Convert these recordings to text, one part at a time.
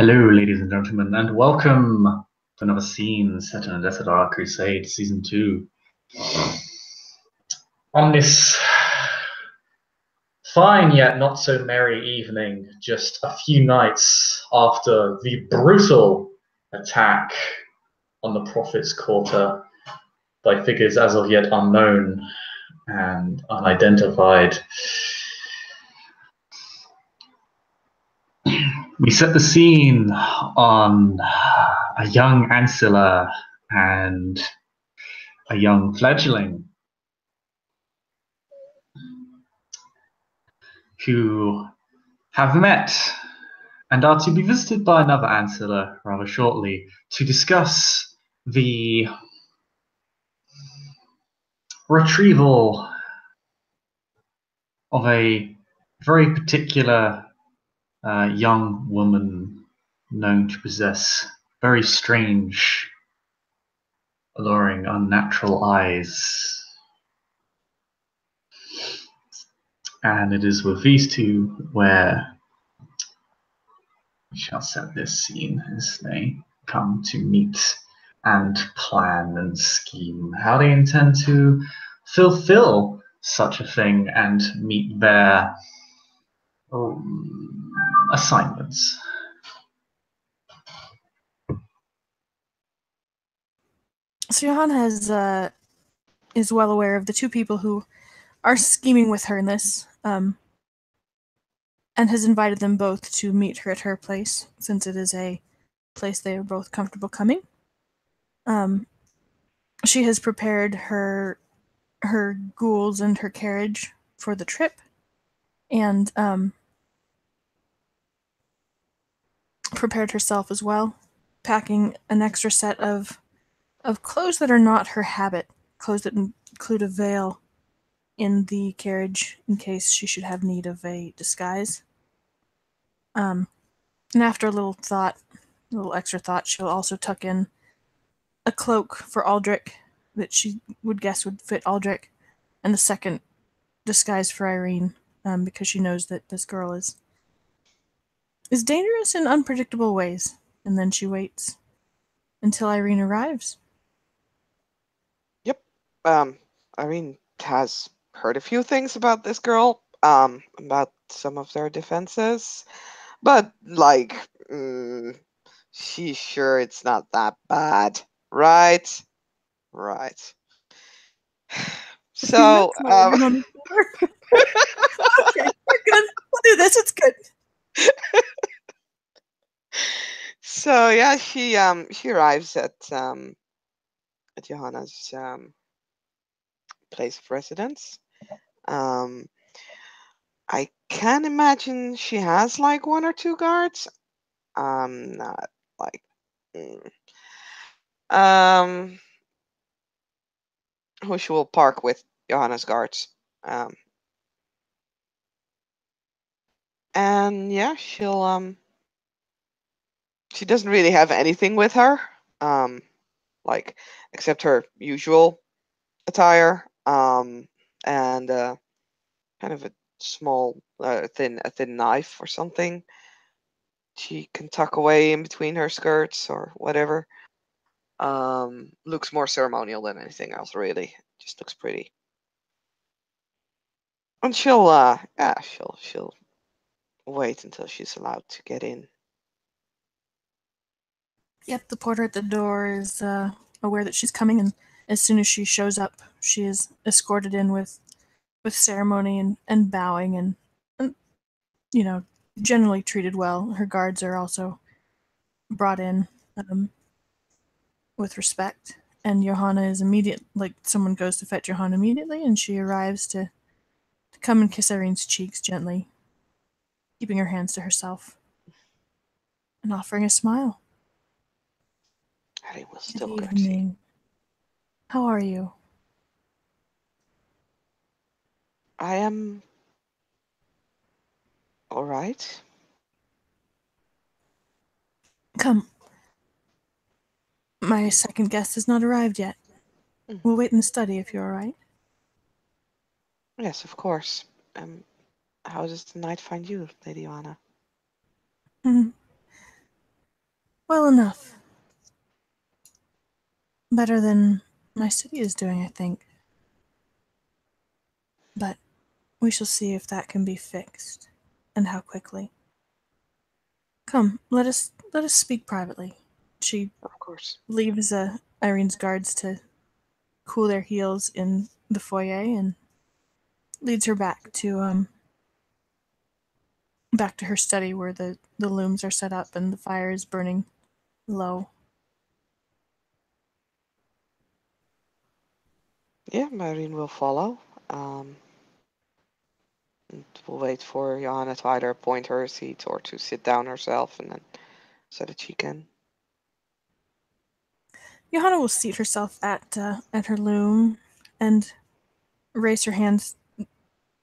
Hello, ladies and gentlemen, and welcome to another scene set in a Desert Isle Crusade Season 2. On this fine yet not so merry evening, just a few nights after the brutal attack on the Prophet's Quarter by figures as of yet unknown and unidentified, we set the scene on a young ancilla and a young fledgling who have met and are to be visited by another ancilla rather shortly to discuss the retrieval of a very particular young woman known to possess very strange, alluring, unnatural eyes. And it is with these two where we shall set this scene as they come to meet and plan and scheme how they intend to fulfill such a thing and meet their assignments. So Iohanna is well aware of the two people who are scheming with her in this, and has invited them both to meet her at her place, since it is a place they are both comfortable coming. She has prepared her ghouls and her carriage for the trip, and prepared herself as well, packing an extra set of clothes that are not her habit, clothes that include a veil in the carriage in case she should have need of a disguise. And after a little extra thought, she'll also tuck in a cloak for Aldrich that she would guess would fit Aldrich, and a second disguise for Irene, because she knows that this girl is dangerous in unpredictable ways. And then she waits until Irene arrives. Yep. Irene has heard a few things about this girl, about some of their defenses, but she's sure it's not that bad, right? Right. So, okay, we're good. We'll do this. It's good. So yeah, she arrives at Iohanna's place of residence. I can imagine she has like one or two guards. Not like who she will park with Johanna's guards. And yeah, she doesn't really have anything with her, except her usual attire, and kind of a small, thin knife or something she can tuck away in between her skirts or whatever. Looks more ceremonial than anything else, really. Just looks pretty. And she'll wait until she's allowed to get in. Yep, the porter at the door is aware that she's coming, and as soon as she shows up, she is escorted in with ceremony and bowing and generally treated well. Her guards are also brought in with respect, and Iohanna is someone goes to fetch Iohanna immediately, and she arrives to come and kiss Irene's cheeks gently, keeping her hands to herself and offering a smile. I will still Good evening. How are you? I am all right. Come. My second guest has not arrived yet. We'll wait in the study if you're all right. Yes, of course. How does the night find you, Lady Iohanna? Well enough. Better than my city is doing, I think. But we shall see if that can be fixed, and how quickly. Come, let us speak privately. She Of course. leaves Irene's guards to cool their heels in the foyer and leads her back to her study where the looms are set up and the fire is burning low. Yeah, Marine will follow. And we'll wait for Johanna to either appoint her a seat or to sit down herself, and then so that she can. Johanna will seat herself at her loom and raise her hands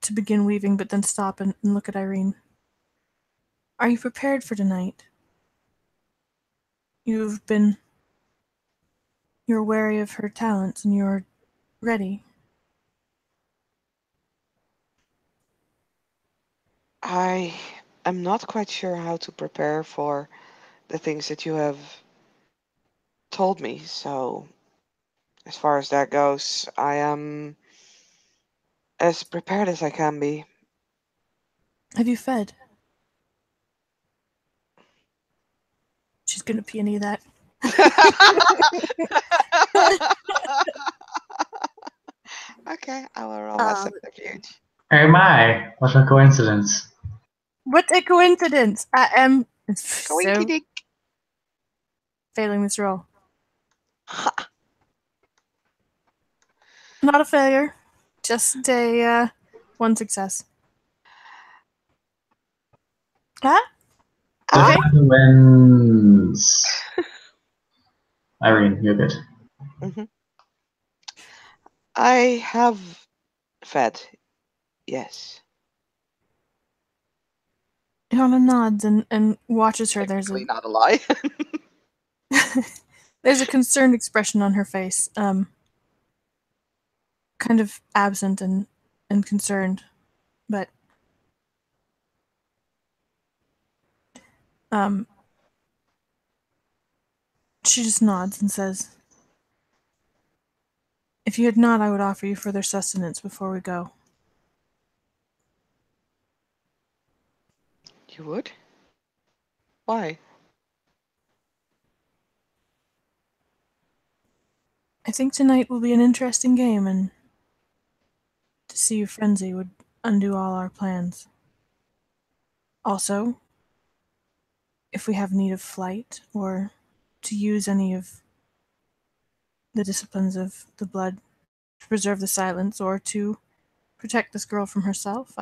to begin weaving, but then stop and look at Irene. Are you prepared for tonight? You're wary of her talents and you're ready. I am not quite sure how to prepare for the things that you have told me, so as far as that goes, I am as prepared as I can be. Have you fed? She's gonna peony that. Okay, I will roll my subterfuge. Oh my, what a coincidence. What a coincidence! I am so Coinky failing this roll. Not a failure, just a one success. Huh? The Okay. fighter wins. Irene, you're good. I have fed, yes. Johanna nods and watches her. Technically not a lie. There's a concerned expression on her face, kind of absent and concerned, but she just nods and says, "If you had not, I would offer you further sustenance before we go." You would? Why? I think tonight will be an interesting game, and to see you frenzy would undo all our plans. Also, if we have need of flight, or to use any of the disciplines of the blood to preserve the silence, or to protect this girl from herself,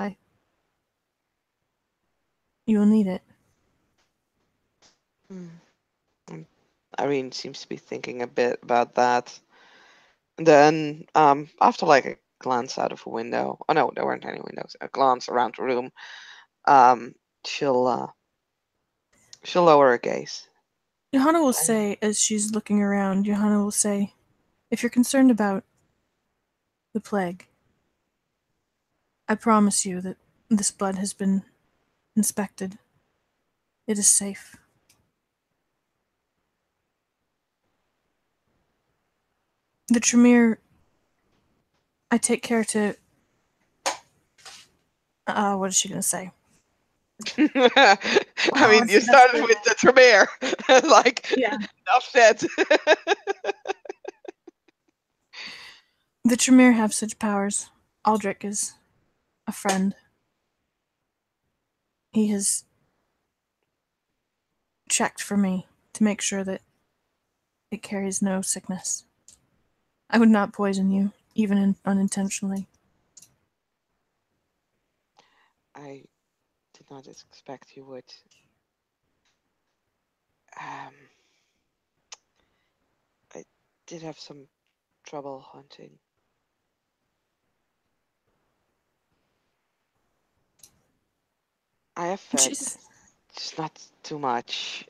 you will need it. Irene seems to be thinking a bit about that. And then, after like a glance out of a window, oh no, there weren't any windows. A glance around the room, she'll lower her gaze. Johanna will say, as she's looking around, Johanna will say, if you're concerned about the plague, I promise you that this blood has been inspected. It is safe. The Tremere, I take care to... what is she going to say? I mean, you started with the Tremere. Like, yeah. Enough said. The Tremere have such powers. Aldrich is a friend. He has checked for me to make sure that it carries no sickness. I would not poison you, even unintentionally. I did not expect you would. I did have some trouble hunting. I have fed, Jeez. just not too much.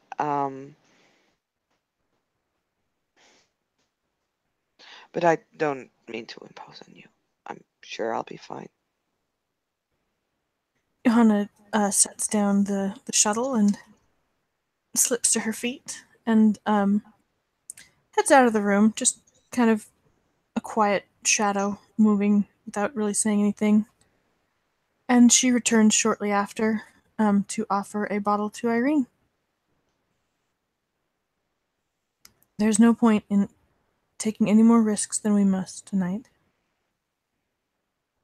But I don't mean to impose on you. I'm sure I'll be fine. Johanna sets down the shuttle and slips to her feet and heads out of the room, just kind of a quiet shadow moving without really saying anything. And she returns shortly after to offer a bottle to Irene. There's no point in taking any more risks than we must tonight.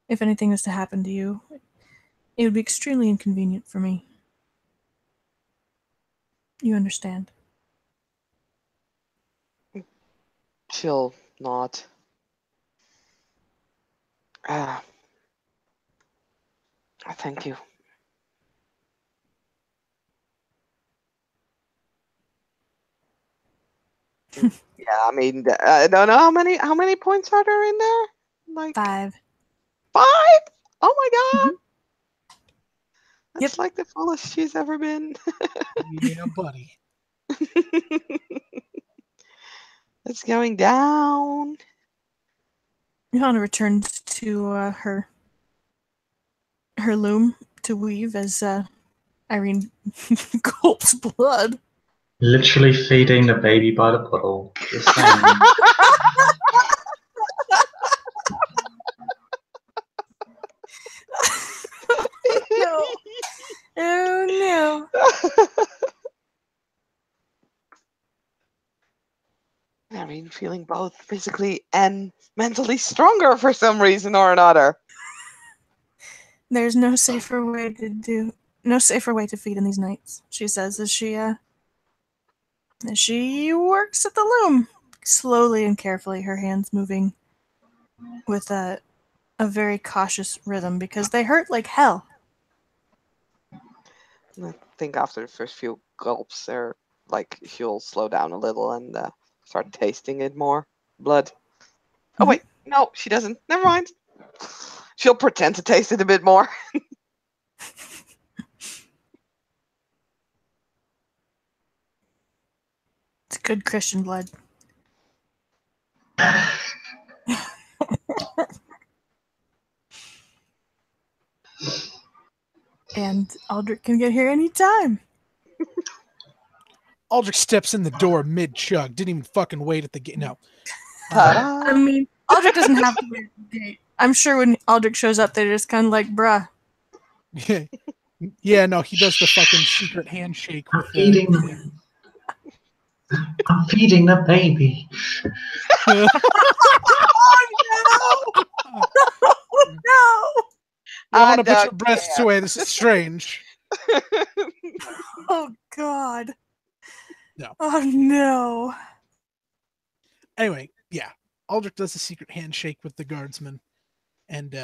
If anything was to happen to you, it would be extremely inconvenient for me. You understand? She'll nod. Thank you. Yeah, I mean, I don't know how many points are there in there? Like 5. 5? Oh my god! That's Yep. like the fullest she's ever been. Yeah, buddy. It's going down. Iohanna returns to her loom to weave as Irene gulps blood. Literally feeding the baby by the bottle. Just saying. No. Oh no. I mean, feeling both physically and mentally stronger for some reason or another. There's no safer way to feed in these nights, she says as she works at the loom, slowly and carefully, her hands moving with a very cautious rhythm because they hurt like hell. I think after the first few gulps, she'll slow down a little and start tasting it more. Blood. Oh wait, no, she doesn't. Never mind. She'll pretend to taste it a bit more. It's good Christian blood. And Aldrich can get here anytime. Aldrich steps in the door mid-chug. Didn't even fucking wait at the gate. No. I mean, Aldrich doesn't have to wait at the gate. I'm sure when Aldrich shows up, they're just kind of like, bruh. Yeah, no, he does the fucking secret handshake I'm with feeding. I'm feeding the baby. Oh no! Oh no! Iohanna, put your don't breasts care. away. This is strange. Oh god. No. Oh no. Anyway, yeah. Aldrich does a secret handshake with the guardsman and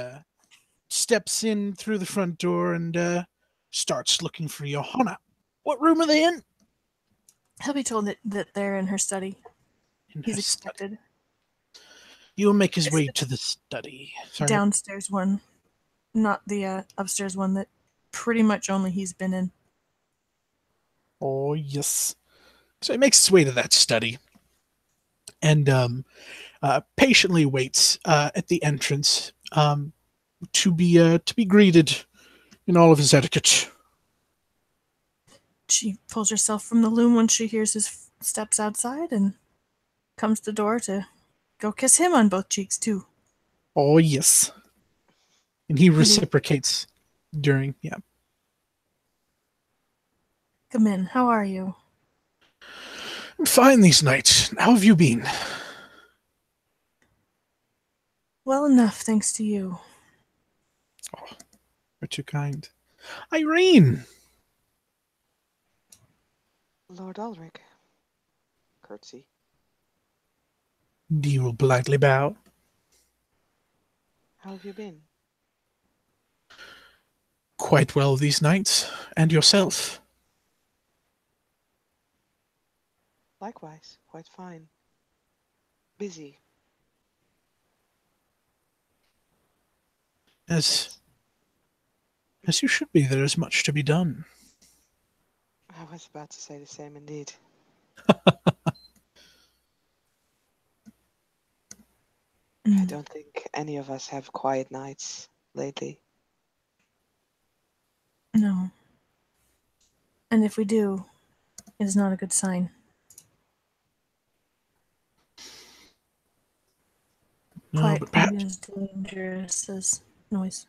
steps in through the front door and starts looking for Iohanna. What room are they in? He'll be told that they're in her study. In He's her study. expected. He'll make his It's way the to the study. Sorry. downstairs one, not the upstairs one that pretty much only he's been in. Oh, yes. So he makes his way to that study and patiently waits at the entrance to be greeted in all of his etiquette. She pulls herself from the loom when she hears his steps outside and comes to the door to go kiss him on both cheeks, too. Oh, yes. And he reciprocates during, yeah. Come in. How are you? I'm fine these nights. How have you been? Well enough, thanks to you. Oh, you're too kind. Irene! Lord Ulrich. Curtsy. You will politely bow. How have you been? Quite well these nights. And yourself? Likewise, quite fine. Busy. As you should be, there is much to be done. I was about to say the same indeed. I don't think any of us have quiet nights lately. No. And if we do, it is not a good sign. Quiet but can be perhaps, as dangerous as noise.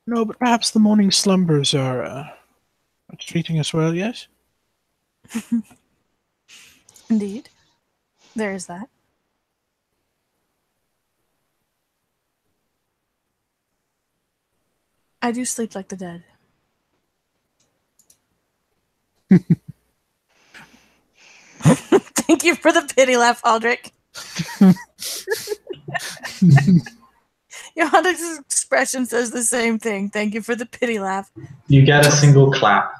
no, but perhaps the morning slumbers are treating us well, yes? Indeed, there is that. I do sleep like the dead. Thank you for the pity laugh, Aldrich. Johanna's expression says the same thing. Thank you for the pity laugh. You get a single clap.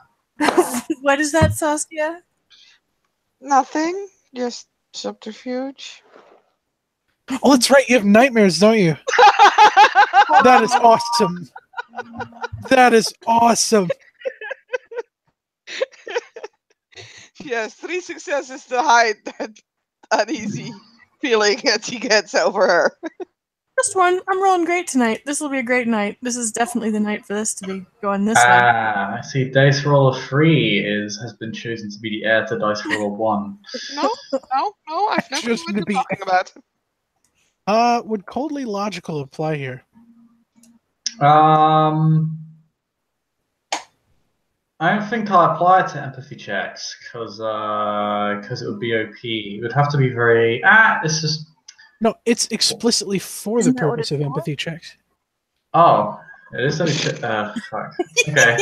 What is that, Saskia? Nothing. Just subterfuge. Oh, that's right. You have nightmares, don't you? That is awesome. That is awesome. Yes, 3 successes to hide that uneasy feeling that he gets over her. Just one. I'm rolling great tonight. This will be a great night. This is definitely the night for this to be going this way. I see. Dice roller 3 has been chosen to be the heir to dice roller 1. No, I've never Just known to what be- you're talking about. Would coldly logical apply here? I don't think I'll apply it to empathy checks because it would be OP. It would have to be very. This is. No, it's explicitly for Isn't the that what purpose it's of for? empathy checks. Oh, it is only. Fuck. Okay.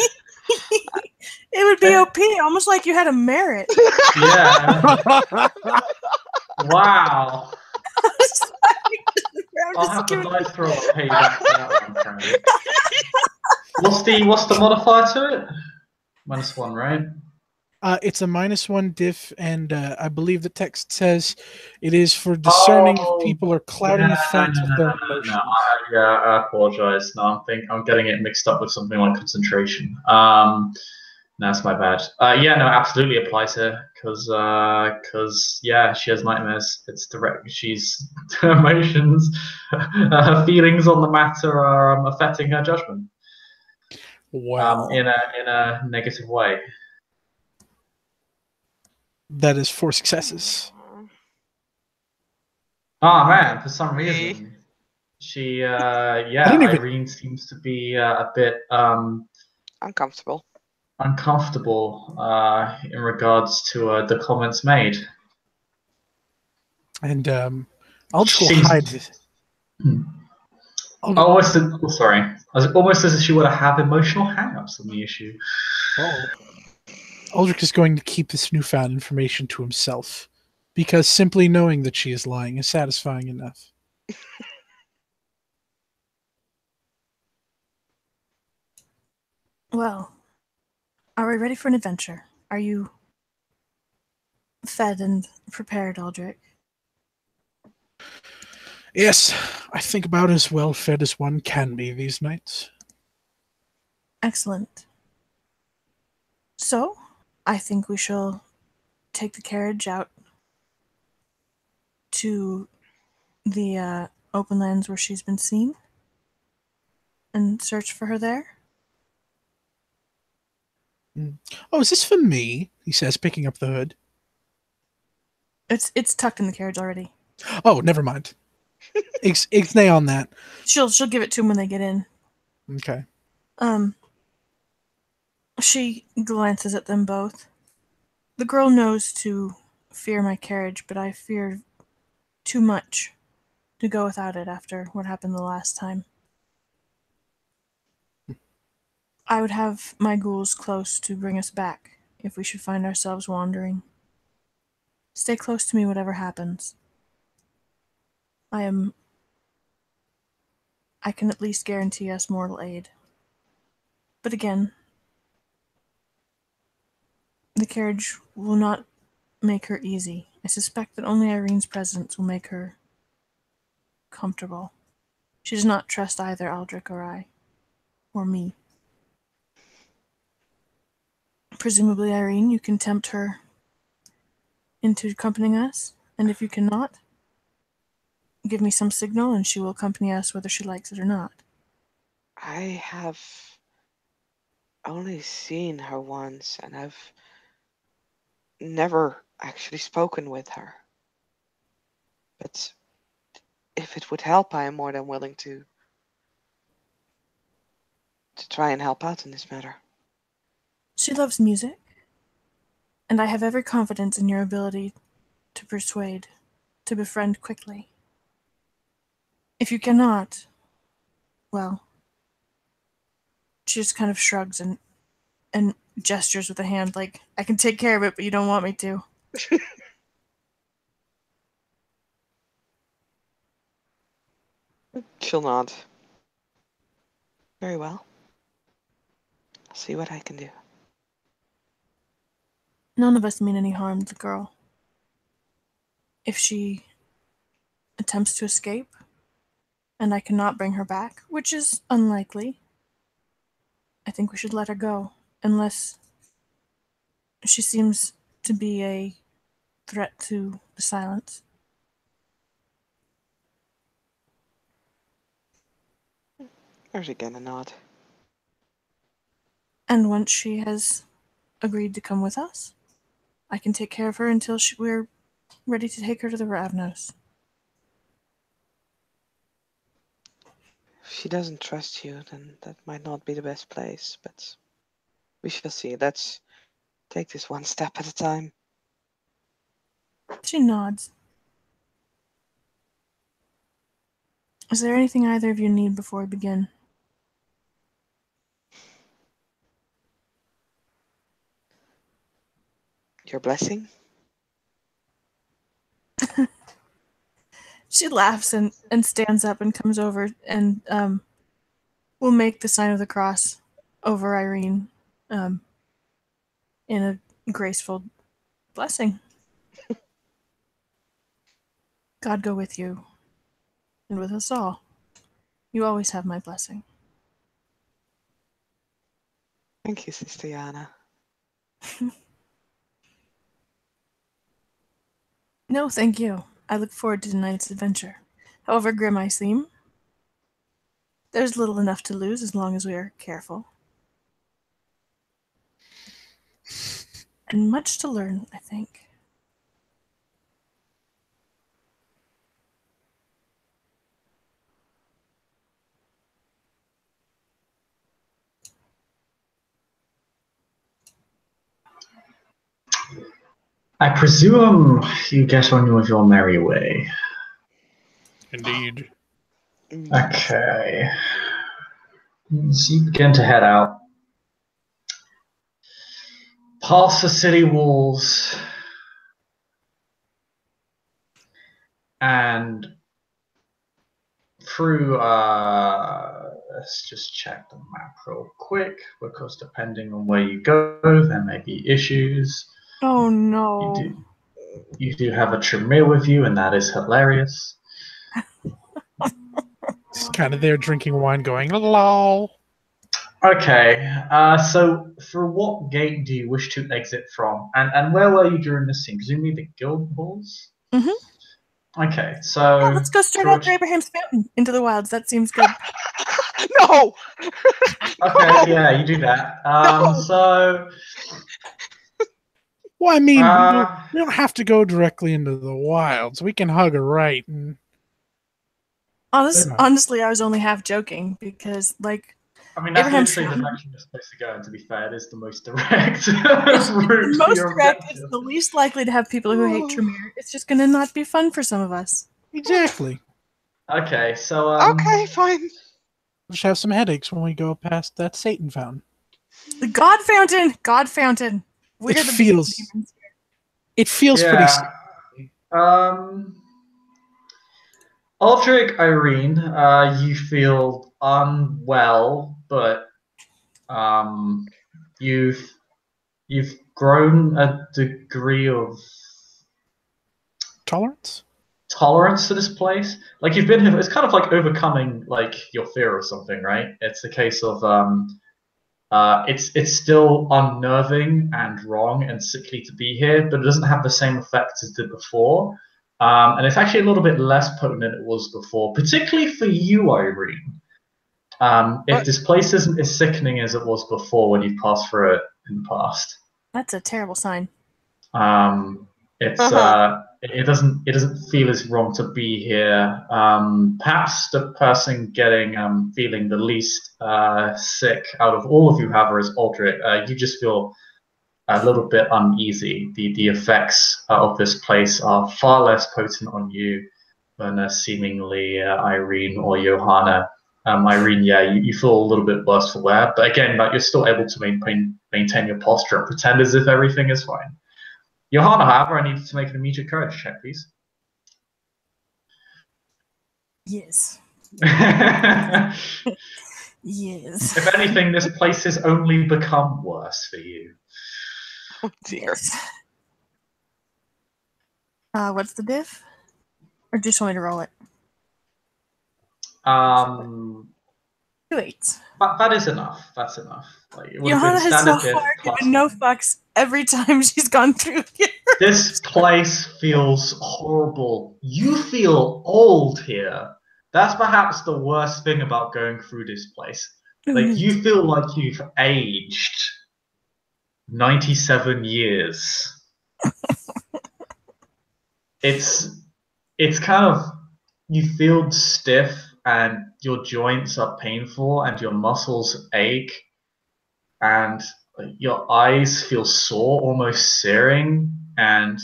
It would be OP, almost like you had a merit. Yeah. Wow. I'll have the dice roller pay back for that one, friend. What's the modifier to it? -1, right? It's a -1 diff, and I believe the text says it is for discerning if people are clouding yeah, the facts with their no. emotions. I apologize. No, I'm getting it mixed up with something like concentration. That's my bad. Yeah, no, absolutely applies here because yeah, she has nightmares. It's direct. She's her emotions, her feelings on the matter are affecting her judgment. Well, In a negative way. that is 4 successes. Oh man, for some Okay. reason, she didn't even- Irene seems to be a bit Uncomfortable. uncomfortable in regards to the comments made. And I'll just go She's- hide. Almost, sorry. Almost as if she would have emotional hang-ups on the issue. Oh. Aldrich is going to keep this newfound information to himself, because simply knowing that she is lying is satisfying enough. Well, are we ready for an adventure? Are you fed and prepared, Aldrich? Yes, I think about as well fed as one can be these nights. Excellent. So, I think we shall take the carriage out to the open lands where she's been seen and search for her there. Oh, is this for me? He says, picking up the hood. It's tucked in the carriage already. Oh, never mind. Ixnay on that. She'll give it to him when they get in. Okay. She glances at them both. The girl knows to fear my carriage, but I fear too much to go without it after what happened the last time. I would have my ghouls close to bring us back if we should find ourselves wandering. Stay close to me whatever happens. I can at least guarantee us mortal aid. But again, the carriage will not make her easy. I suspect that only Irene's presence will make her comfortable. She does not trust either Aldrich or I, or me. Presumably, Irene, you can tempt her into accompanying us, and if you cannot, give me some signal and she will accompany us whether she likes it or not. I have only seen her once, and I've never actually spoken with her. But if it would help, I am more than willing to try and help out in this matter. She loves music, and I have every confidence in your ability to persuade, to befriend quickly. If you cannot, well, she just kind of shrugs and gestures with a hand like, I can take care of it, but you don't want me to. She'll nod. Very well. I'll see what I can do. None of us mean any harm to the girl. If she attempts to escape, and I cannot bring her back, which is unlikely, I think we should let her go, unless she seems to be a threat to the silence. There's again a nod. And once she has agreed to come with us, I can take care of her until we're ready to take her to the Ravnos. If she doesn't trust you, then that might not be the best place, but we shall see. Let's take this one step at a time. She nods. Is there anything either of you need before we begin? Your blessing? She laughs and stands up and comes over and will make the sign of the cross over Irene in a graceful blessing. God go with you and with us all. You always have my blessing. Thank you, Sister Iohanna. No, thank you. I look forward to tonight's adventure. However grim I seem, there's little enough to lose as long as we are careful. And much to learn, I think. I presume you get on with your merry way. Indeed. Okay. So you begin to head out. Past the city walls. And through, let's just check the map real quick, because depending on where you go, there may be issues. Oh no. You do have a Tremere with you, and that is hilarious. Just kind of there drinking wine going, lol. Okay, so through what gate do you wish to exit from? And where were you during this scene? Presumably the guild halls? Mm-hmm. Okay, so... Yeah, let's go straight out to Abraham's Fountain into the wilds. That seems good. No! Okay, yeah, you do that. No! So... Well, I mean, we don't have to go directly into the wilds. We can hug a right and... Honestly, I was only half joking because, like, I mean, that's Abraham's literally the Fountain, direction you're supposed to go, and to be fair, it is the most direct it's route the to most your direct. objective. It's the least likely to have people who hate Tremere. It's just going to not be fun for some of us. Exactly. Okay, so... Okay, fine. We'll just have some headaches when we go past that Satan fountain. The God Fountain! God Fountain! We're the feels... demons here. It feels pretty... Aldrich, Irene, you feel unwell, but you've grown a degree of tolerance to this place. Like you've been here, it's kind of like overcoming like your fear or something, right? It's a case of it's still unnerving and wrong and sickly to be here, but it doesn't have the same effects as it did before. And it's actually a little bit less potent than it was before, particularly for you, Irene. If this place isn't as sickening as it was before when you passed through it in the past. That's a terrible sign. It's it doesn't feel as wrong to be here. Perhaps the person getting feeling the least sick out of all of you, however, is Aldrich. You just feel a little bit uneasy. The effects of this place are far less potent on you than seemingly Irene or Iohanna. Irene, yeah, you feel a little bit worse for wear, but again, like, you're still able to maintain your posture and pretend as if everything is fine. Iohanna, however, I need to make an immediate courage check, please. Yes. Yes. If anything, this place has only become worse for you. Oh dear. Yes. What's the diff? Or just want me to roll it? 2 8. That is enough. That's enough. Like, it would have been Johanna has so standard diff far plus given no 1. fucks every time she's gone through here. This place feels horrible. You feel old here. That's perhaps the worst thing about going through this place. Like, you feel like you've aged 97 years. It's kind of, you feel stiff and your joints are painful and your muscles ache and your eyes feel sore, almost searing, and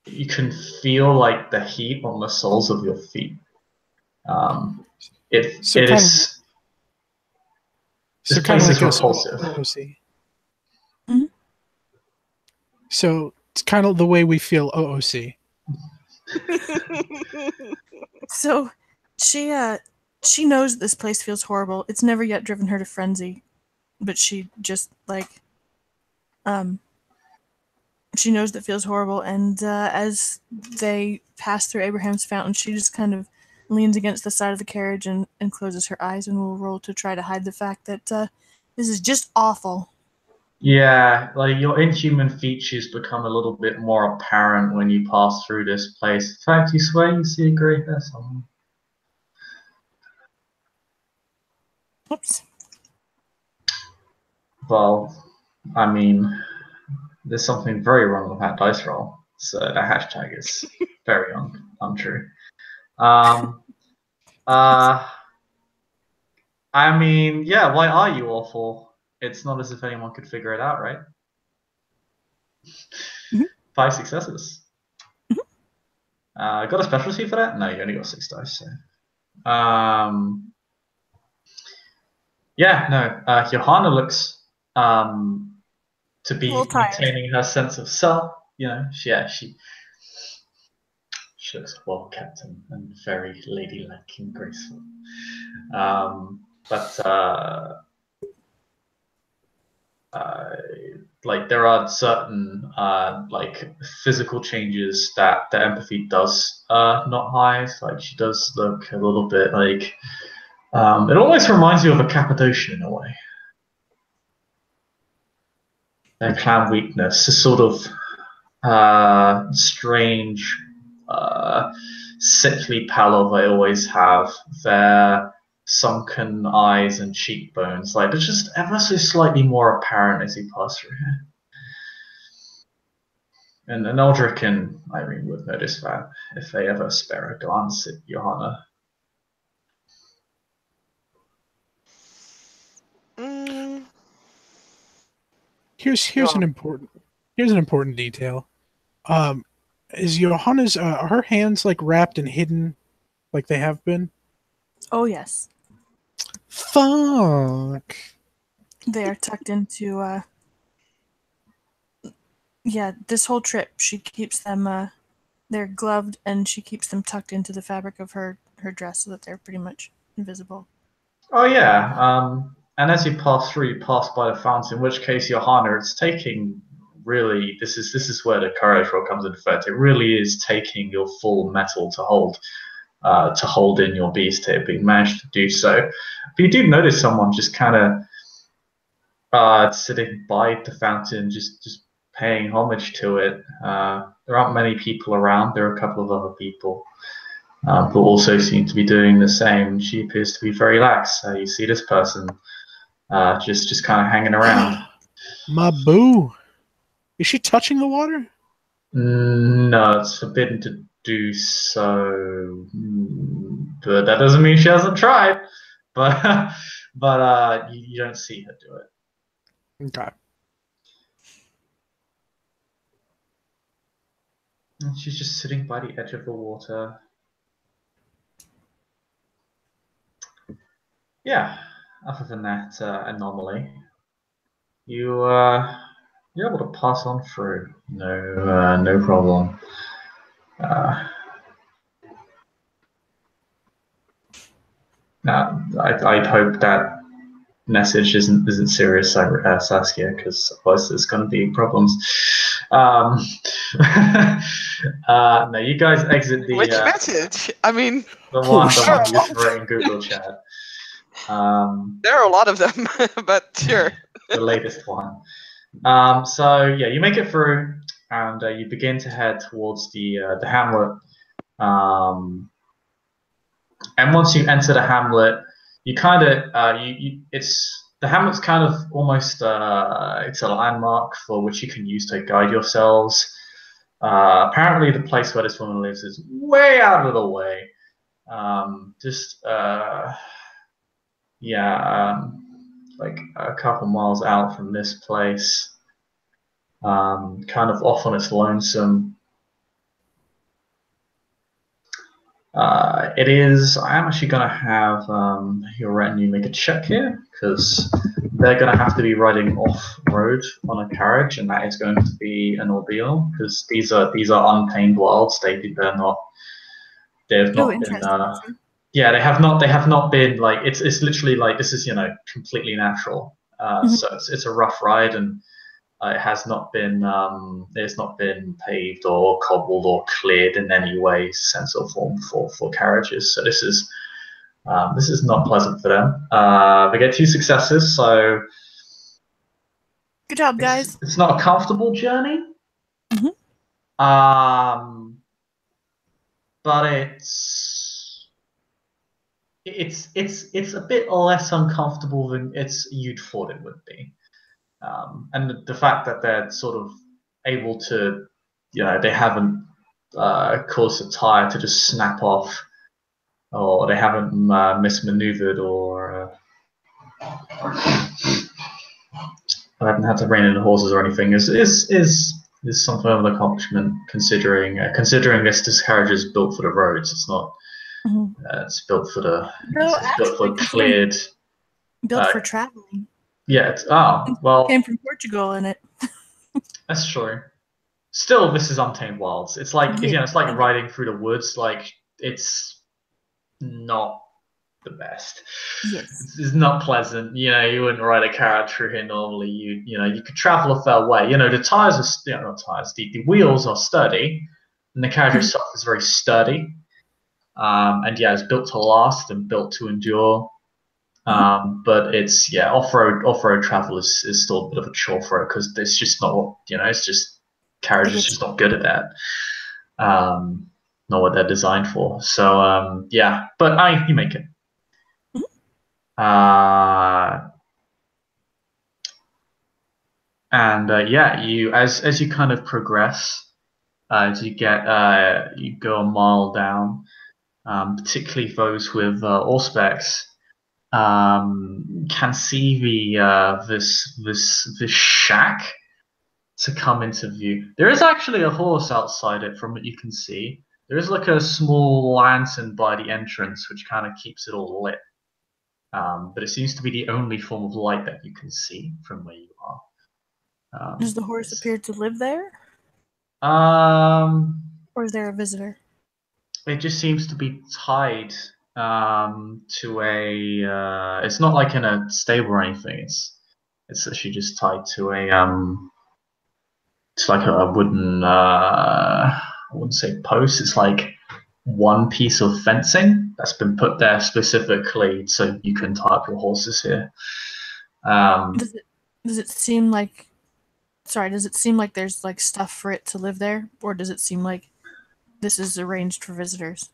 you can feel like the heat on the soles of your feet. This place is repulsive. Mm-hmm. So it's kind of the way we feel OOC. So she knows this place feels horrible. It's never yet driven her to frenzy, but she just she knows that feels horrible. And as they pass through Abraham's fountain, she just kind of leans against the side of the carriage and closes her eyes and will roll to try to hide the fact that this is just awful. Yeah, like your inhuman features become a little bit more apparent when you pass through this place. In fact, you swear you see a grey hair somewhere. Oops. Well, I mean, there's something very wrong with that dice roll. So the hashtag is very untrue. I mean, yeah, why are you awful? It's not as if anyone could figure it out, right? Mm-hmm. 5 successes. Mm-hmm. Got a specialty for that? No, you only got 6 dice. So. Yeah, no. Iohanna looks to be maintaining her sense of self. You know, she looks well kept and very ladylike and graceful. Like there are certain like physical changes that the empathy does not hide. Like she does look a little bit like it almost reminds you of a Cappadocian in a way. Their clan weakness, a sort of strange sickly pallor they always have. Their sunken eyes and cheekbones, like they're just ever so slightly more apparent as you pass through here. And Aldrich and Irene would notice that if they ever spare a glance at Iohanna. Here's an important detail. Is Iohanna's are her hands like wrapped and hidden like they have been? Oh yes. Fuck. They are tucked into yeah, this whole trip she keeps them they're gloved and she keeps them tucked into the fabric of her dress so that they're pretty much invisible. Oh yeah. And as you pass through, you pass by the fountain, in which case Iohanna, it's taking really this is where the courage roll comes into effect. It really is taking your full metal to hold in your beast here, but you managed to do so. But you do notice someone just kind of sitting by the fountain, just paying homage to it. There aren't many people around. There are a couple of other people who also seem to be doing the same. She appears to be very lax. You see this person just kind of hanging around. My boo. Is she touching the water? No, it's forbidden to do so. But that doesn't mean she hasn't tried. But you don't see her do it. Okay. And she's just sitting by the edge of the water. Yeah. Other than that anomaly, you're able to pass on through. No problem. Now, I'd hope that message isn't serious, Saskia, because otherwise there's going to be problems. No, you guys exit the Which message? I mean, the one sure. you wrote in Google Chat. There are a lot of them, but sure. The latest one. So yeah, you make it through, and you begin to head towards the hamlet. And once you enter the hamlet, you kind of it's the hamlet's kind of almost it's a landmark for which you can use to guide yourselves. Apparently, the place where this woman lives is way out of the way. Like a couple miles out from this place, kind of off on its lonesome. It is. I am actually going to have your retinue make a check here because they're going to have to be riding off road on a carriage, and that is going to be an ordeal because these are untamed wilds. They've not been. Yeah, they have not been like it's literally like this is completely natural. So it's a rough ride and. It has not been paved or cobbled or cleared in any way, sense or form for carriages. So this is not pleasant for them. They get 2 successes, so good job, guys. It's not a comfortable journey. But it's a bit less uncomfortable than you'd thought it would be. And the fact that they're sort of able to, they haven't caused a tire to just snap off, or they haven't mismaneuvered, or haven't had to rein in the horses or anything, is something of an accomplishment considering this carriage is built for the roads. It's not. It's built for built for cleared. Built for traveling. Yeah. Came from Portugal in it. That's true. Still, this is untamed wilds. It's like it's like riding through the woods. Like it's not the best. Yes. It's not pleasant. You wouldn't ride a carriage through here normally. You could travel a fair way. The tires are not tires. The wheels are sturdy, and the carriage itself is very sturdy. And it's built to last and built to endure. But it's off-road travel is still a bit of a chore for it because it's just not it's just carriage is just not good at that. Not what they're designed for. So but you make it. You as you kind of progress, as you you go a mile down, particularly those with Auspex. Can see this shack to come into view. There is actually a horse outside it, from what you can see. There is like a small lantern by the entrance, which kind of keeps it all lit. But it seems to be the only form of light that you can see from where you are. Does the horse appear to live there? Or is there a visitor? It just seems to be tied to a. It's not like in a stable or anything. It's actually just tied to a. It's like a wooden. I wouldn't say post. It's like one piece of fencing that's been put there specifically so you can tie up your horses here. Does it seem like? Sorry, does it seem like there's like stuff for it to live there, or does it seem like this is arranged for visitors?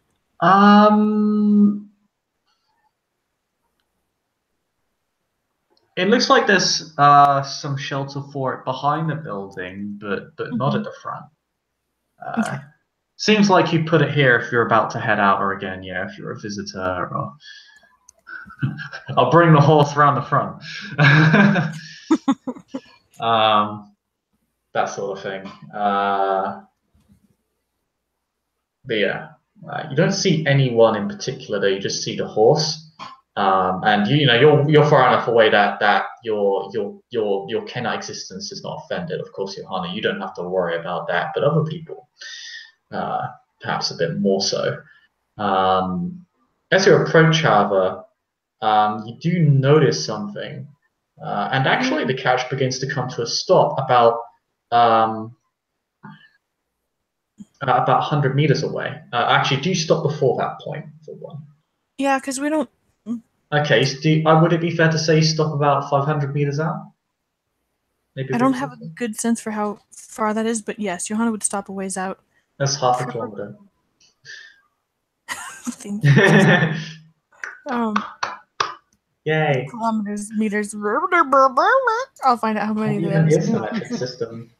It looks like there's some shelter for it behind the building, but not at the front. Okay. Seems like you put it here if you're about to head out, or again, yeah, if you're a visitor, or I'll bring the horse around the front. That sort of thing. But yeah, you don't see anyone in particular though. You just see the horse, and you're far enough away that your Cainite existence is not offended. Of course, Iohanna, you don't have to worry about that, but other people, perhaps a bit more so. As you approach, however, you do notice something, and actually the carriage begins to come to a stop about 100 meters away. Actually, do you stop before that point for one? Yeah, because we don't. Okay, so would it be fair to say stop about 500 meters out? Maybe I don't have a good sense for how far that is, but yes, Iohanna would stop a ways out. That's half a kilometer. Thank you. Yay. Kilometers, meters. I'll find out how many there Even is. is the metric system.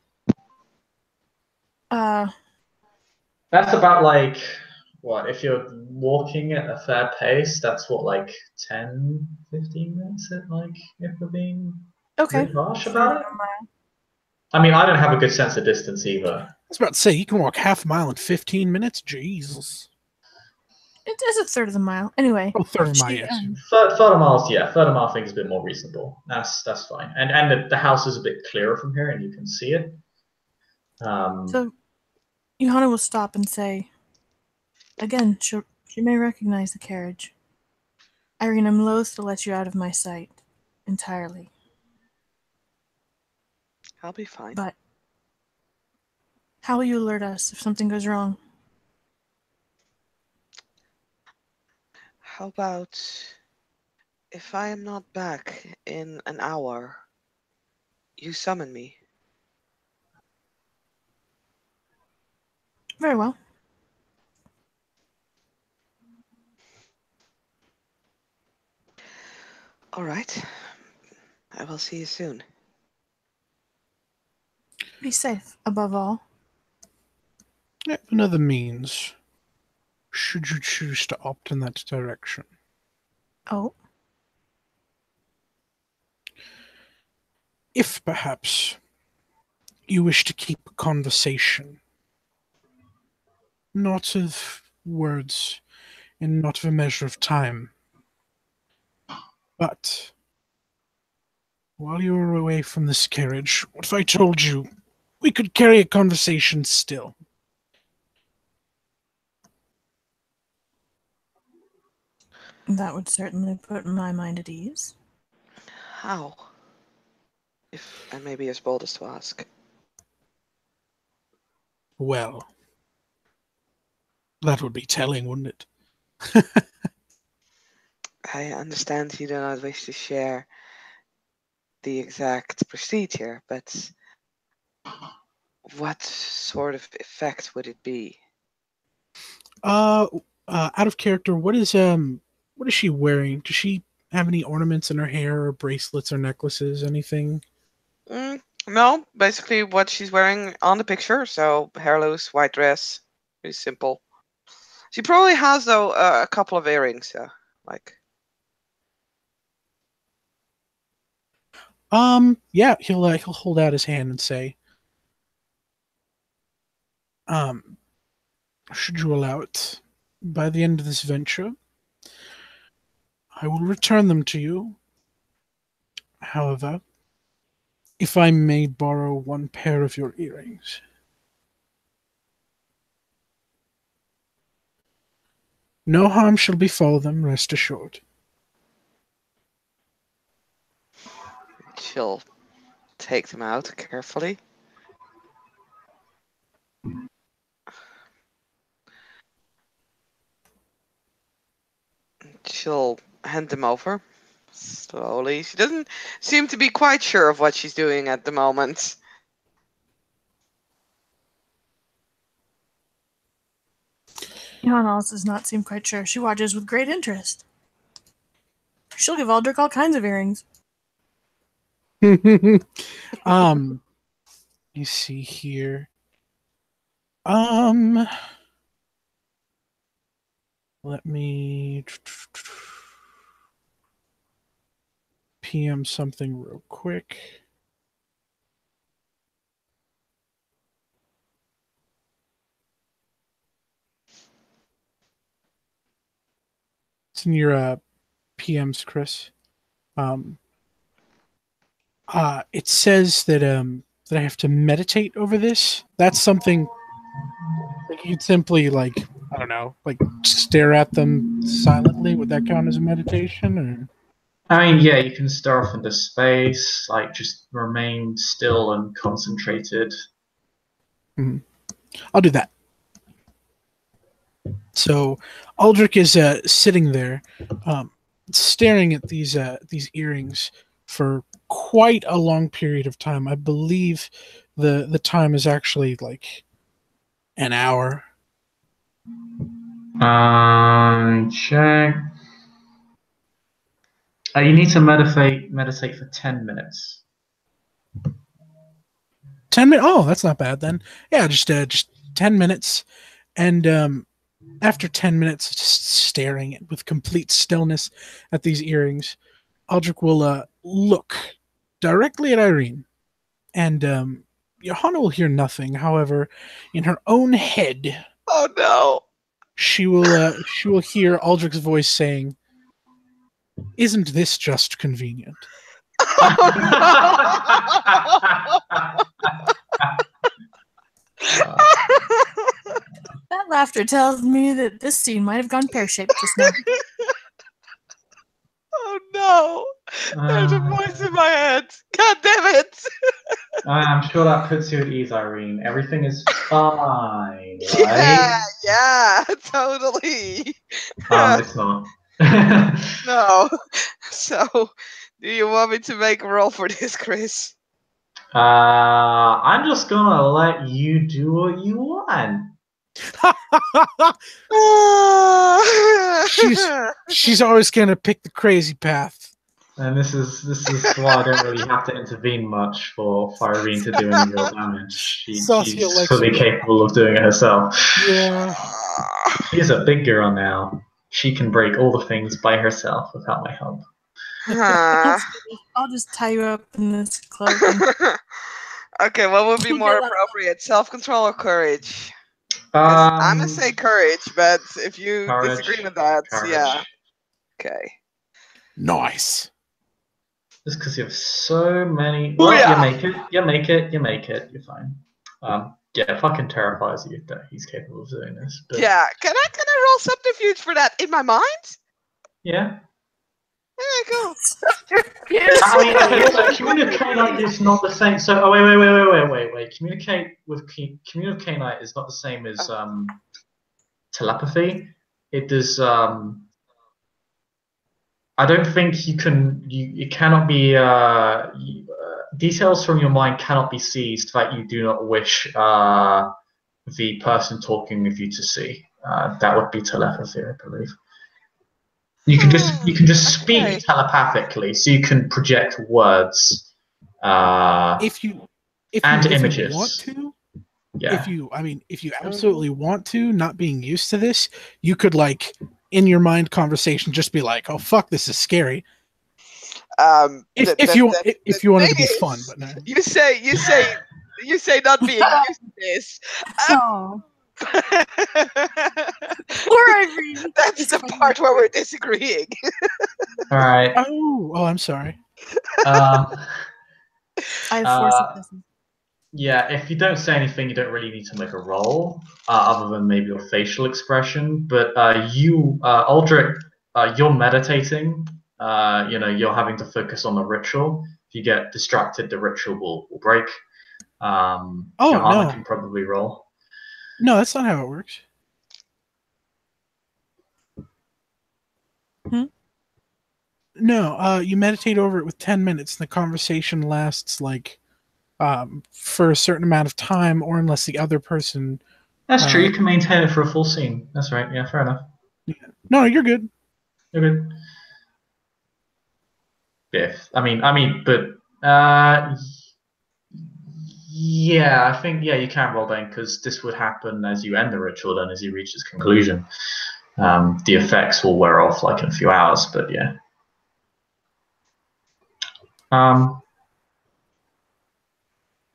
That's about like, what, if you're walking at a fair pace, that's what, like 10, 15 minutes at, like, if we're being okay. really harsh about it? I mean, I don't have a good sense of distance either. I was about to say, you can walk half a mile in 15 minutes? Jesus. It is a third of the mile. Anyway. Oh, third of a mile, yes. Third of miles, yeah. Third of mile I think is a bit more reasonable. That's fine. And the house is a bit clearer from here and you can see it. So, Iohanna will stop and say, again, she may recognize the carriage. Irene, I'm loath to let you out of my sight entirely. I'll be fine. But how will you alert us if something goes wrong? How about if I am not back in an hour, you summon me? Very well. All right. I will see you soon. Be safe, above all. I have another means, should you choose to opt in that direction. Oh? If perhaps you wish to keep a conversation, not of words and not of a measure of time, but while you are away from this carriage, what if I told you we could carry a conversation still? That would certainly put my mind at ease. How? If I may be as bold as to ask. Well, that would be telling, wouldn't it? I understand you do not wish to share the exact procedure, but what sort of effect would it be? Out of character, what is she wearing? Does she have any ornaments in her hair, or bracelets, or necklaces, anything? No, basically what she's wearing on the picture. So hair loose, white dress, pretty simple. She probably has though a couple of earrings, like. Yeah, he'll hold out his hand and say, should you allow it, by the end of this venture, I will return them to you. However, if I may borrow one pair of your earrings. No harm shall befall them, rest assured. She'll take them out carefully. She'll hand them over slowly. She doesn't seem to be quite sure of what she's doing at the moment. Iohanna also does not seem quite sure. She watches with great interest. She'll give Aldrich all kinds of earrings. You see here. Let me PM something real quick. It's in your PMs, Chris. It says that that I have to meditate over this. That's something like you'd simply like I don't know, like stare at them silently. Would that count as a meditation? Or I mean, yeah, you can stare off into space, like just remain still and concentrated. I'll do that. So Aldrich is sitting there, staring at these earrings for quite a long period of time. I believe the time is actually like an hour. Check. You need to meditate for 10 minutes. 10 minutes. Oh, that's not bad then. Yeah, just 10 minutes, and after 10 minutes, just staring with complete stillness at these earrings, Aldrich will look directly at Irene, and Iohanna will hear nothing. However, in her own head, Oh no! she will hear Aldrich's voice saying, "Isn't this just convenient?" That laughter tells me that this scene might have gone pear-shaped just now. Oh no! There's a voice in my head. God damn it! I'm sure that puts you at ease, Irene. Everything is fine, Yeah, right? yeah, totally. It's not. No. So, do you want me to make a roll for this, Chris? I'm just gonna let you do what you want. she's always gonna pick the crazy path. And this is why I don't really have to intervene much for Irene to do any real damage. She's fully capable of doing it herself. Yeah. She's a big girl now. She can break all the things by herself without my help. I'll just tie you up in this cloak. Okay, what would be more appropriate, self-control or courage? I'm gonna say courage, but if you disagree with that, yeah. Okay. Nice. Just because you have so many. Well, yeah. You make it. You're fine. Yeah, it fucking terrifies you that he's capable of doing this. But... Yeah, can I roll subterfuge for that in my mind? Yeah. Yeah, cool. I mean, okay, so communicate is not the same. So, wait. Communicate is not the same as telepathy. It does. I don't think you can. It cannot be. Details from your mind cannot be seized that you do not wish the person talking with you to see. That would be telepathy, I believe. You can just speak telepathically, so you can project words. If you images. Want to, yeah. If you absolutely want to, not being used to this, you could like in your mind conversation just be like, "Oh fuck, this is scary." If you want it to be fun, but no. You say not being used to this. That's the part where we're disagreeing. All right. Oh, I'm sorry. I have 4 successes. Yeah, if you don't say anything, you don't really need to make a roll, other than maybe your facial expression. But Aldrich, you're meditating. You're having to focus on the ritual. If you get distracted, the ritual will break. Iohanna can probably roll. No, that's not how it works. No, you meditate over it with 10 minutes. And the conversation lasts like for a certain amount of time, or unless the other person. That's true. You can maintain it for a full scene. That's right. Yeah, fair enough. Yeah. No, you're good. You're good. Biff. But Yeah, I think you can roll then because this would happen as you end the ritual. Then, as you reach its conclusion, the effects will wear off like in a few hours. But yeah.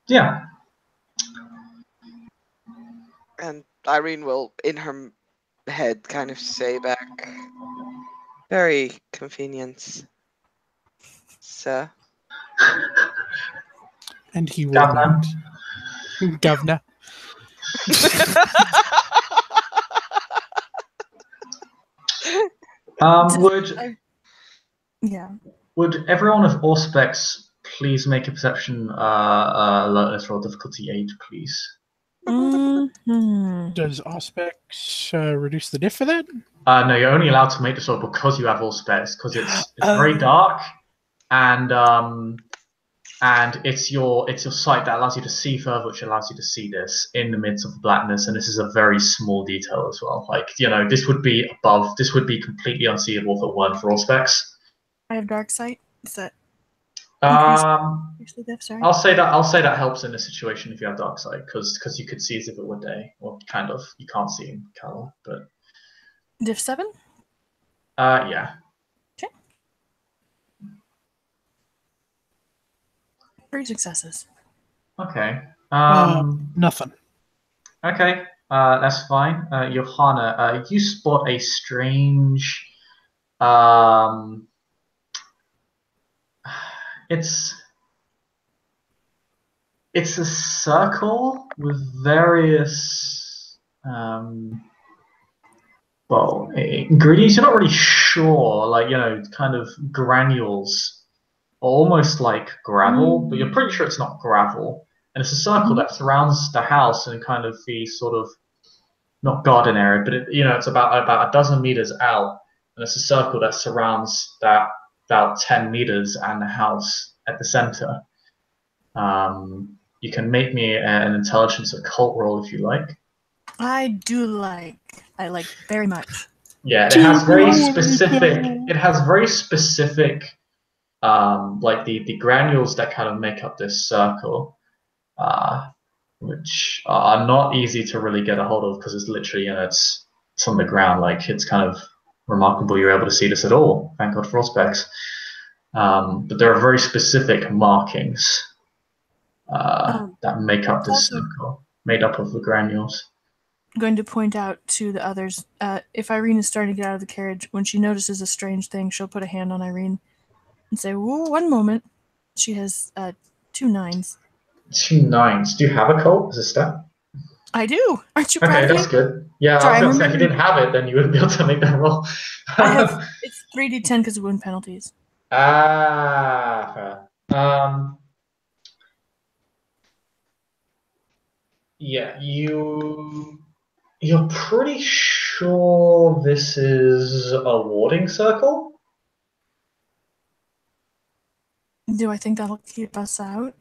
Yeah. And Irene will, in her head, kind of say back, "Very convenient, sir." And he will Governor. not. Governor. Yeah. Would everyone of all specs please make a perception alertness roll difficulty 8, please? Mm-hmm. Does Auspex reduce the diff for that? No, you're only allowed to make this roll because you have all specs, because it's very dark, and it's your sight that allows you to see further, which allows you to see this in the midst of the blackness, and this is a very small detail as well. Like, this would be completely unseeable if it weren't for all specs. I have dark sight. Is that sorry? I'll say that helps in this situation if you have dark sight, because you could see as if it were day, or kind of. You can't see in color, but diff 7? Yeah. Okay. 3 successes. Okay. Nothing. Okay. That's fine. Iohanna, you spot a strange. It's a circle with various ingredients. You're not really sure, like, kind of granules, almost like gravel, but you're pretty sure it's not gravel. And it's a circle that surrounds the house and kind of the sort of, not garden area, but it's about a dozen meters out, and it's a circle that surrounds that about 10 meters and the house at the center. You can make me an intelligence occult roll if you like. I like very much. Yeah, it has very specific. It has very specific, like the granules that kind of make up this circle, which are not easy to really get a hold of because it's literally, it's on the ground. Like, it's kind of remarkable you're able to see this at all. Thank God for Auspex. But there are very specific markings that make up this circle, made up of the granules. I'm going to point out to the others, if Irene is starting to get out of the carriage, when she notices a strange thing, she'll put a hand on Irene and say, "Whoa, one moment." She has 2 9s. 2 9s. Do you have a cult as a stat? I do. Aren't you proud of me? Okay, that's good. Yeah, Sorry, I was going to say, if you didn't have it, then you wouldn't be able to make that roll. It's 3d10 because of wound penalties. Fair. Yeah, you're pretty sure this is a warding circle? Do I think that'll keep us out?